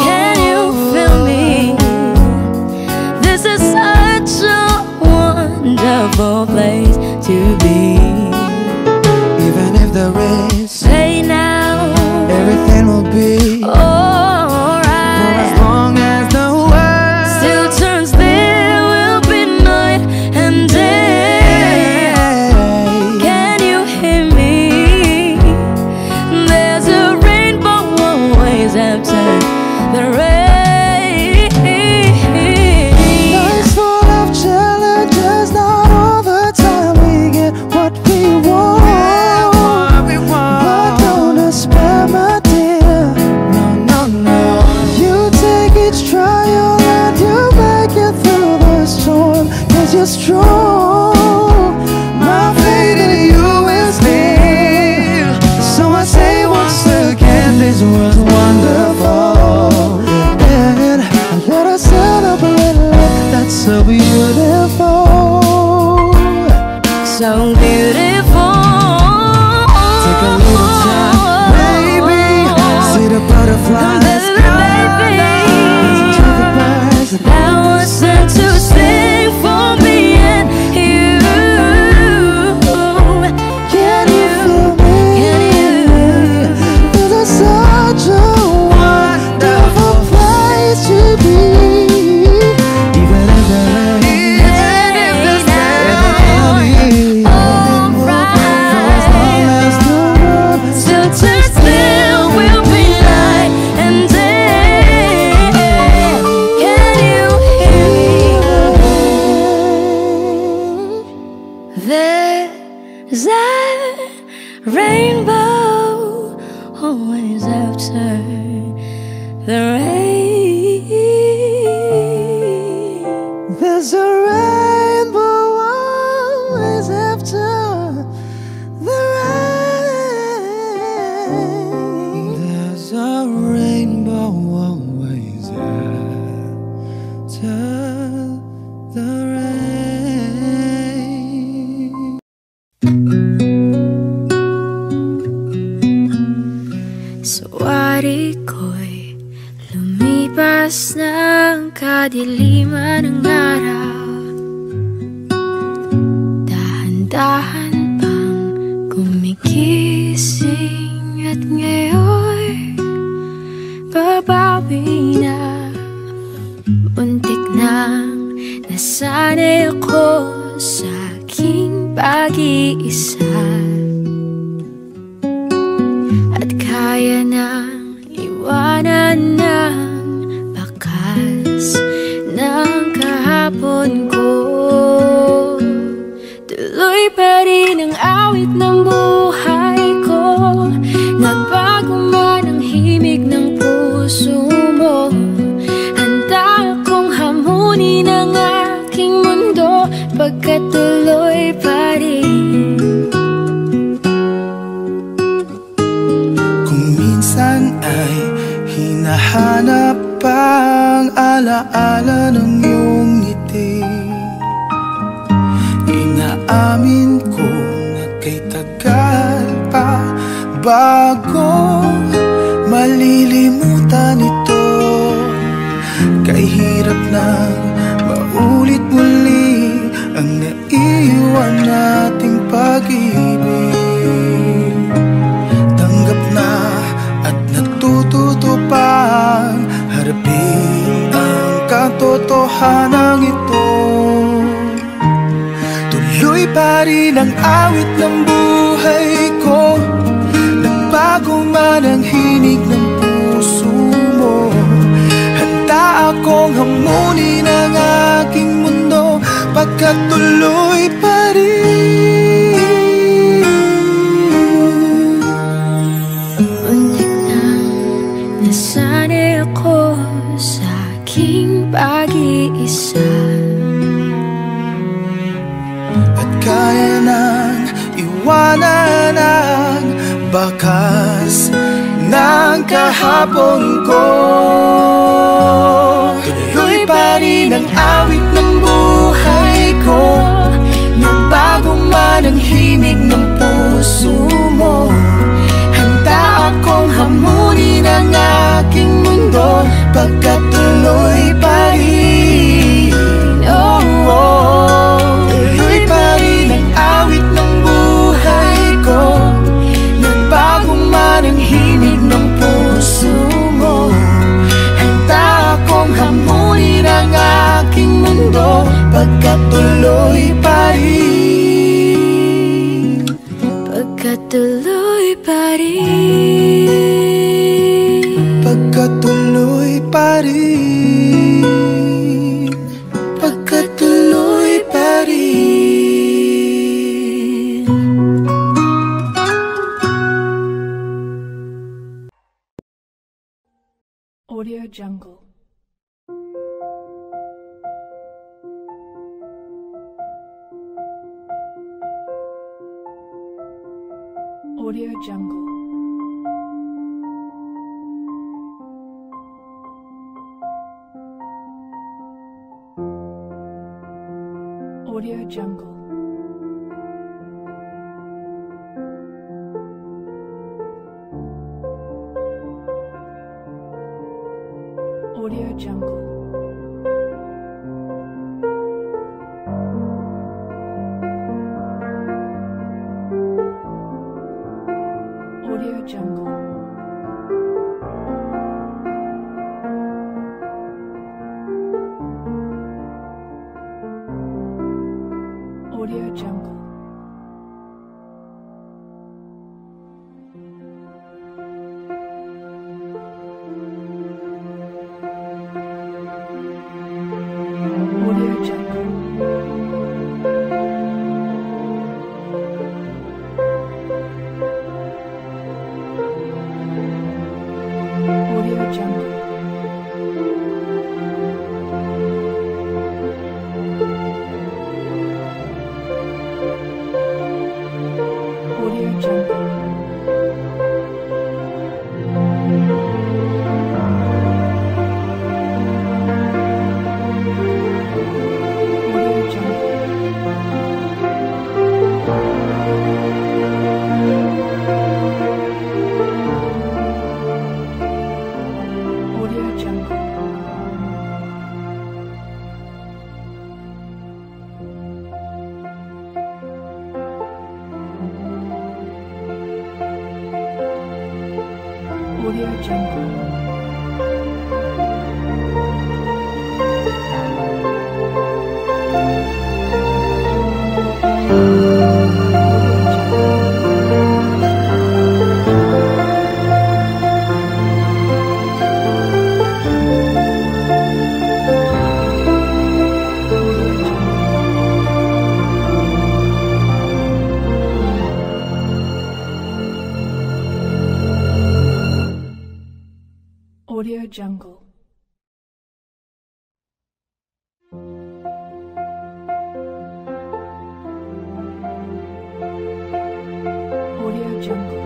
Can you feel me? This is such a wonderful place to be. Even if there is pain now, everything will be alright. For as long as the world still turns, there will be night and day. Can you hear me? There's a rainbow always after the rain. Life's full of challenges, not all the time we get what we want. But don't despair, my dear. No, no, no. You take each trial and you make it through the storm, cause you're strong. My faith in you is near. So I say once again, this was wonderful. And let us celebrate life that's so beautiful. So beautiful. Take a little time, baby. See the butterflies, listen to the birds that was sent to sing for me and you. Can you feel me? This is such a wonderful place to be. Even if there is still turns, there will be night and day. Can you hear me? There's a rainbow always after the rain. There's a rainbow always after the rain. There's a rainbow always after the rain. Sawari ko'y lumipas ng kadiliman ng araw. Dahan-dahan pang gumigising at ngayon babawi na. Muntik nang nasanay ako sa aking pag-iisa, at kaya nang iwanan ng hapon ko. Tuloy pa rin ang awit ng buhay ko. Nagbago man ang himig ng puso mo. Handa akong hamunin ang aking mundo, pagkat tuloy pa rin. Kung minsan ay hinahanap ang alaala ng iyong ngiti, inaamin ko na kay tagal pa bago malilimutan ito. Kay hirap nang maulit muli ang naiwan nating pag-ibig. Tanggap na at natututo pang harapin ang katotohanan ito. Tuloy pa rin ang awit ng buhay ko. Nagbago man ang hinig ng puso mo. Handa akong hamunin ang aking mundo, pagkat tuloy pa rin. Untik nang nasanay ako sa aking pag-iisa, at kaya nang iwanan ang bakas ng kahapon ko. Tuloy pa rin ang awit ng buhay ko. Nagbago man ang himig ng puso mo. Handa akong hamunin ang aking mundo, pagkat tuloy pa rin. Oh, oh. Tuloy pa rin ang awit ng buhay ko. Nagbago man ang himig ng puso mo. Handa akong hamunin ang aking mundo, pagkat tuloy pa rin. pagkat tuloy pa rin. Pagkat tuloy pa rin. Pagkat tuloy pa rin. Audio Jungle. Audio Jungle. Audio Jungle. Audio Jungle. Audio Jungle. Audio Jungle. Audio Jungle. Audio Jungle. Audio Jungle. Audio Jungle. Audio Jungle. Audio Jungle. Jungle. Audio Jungle.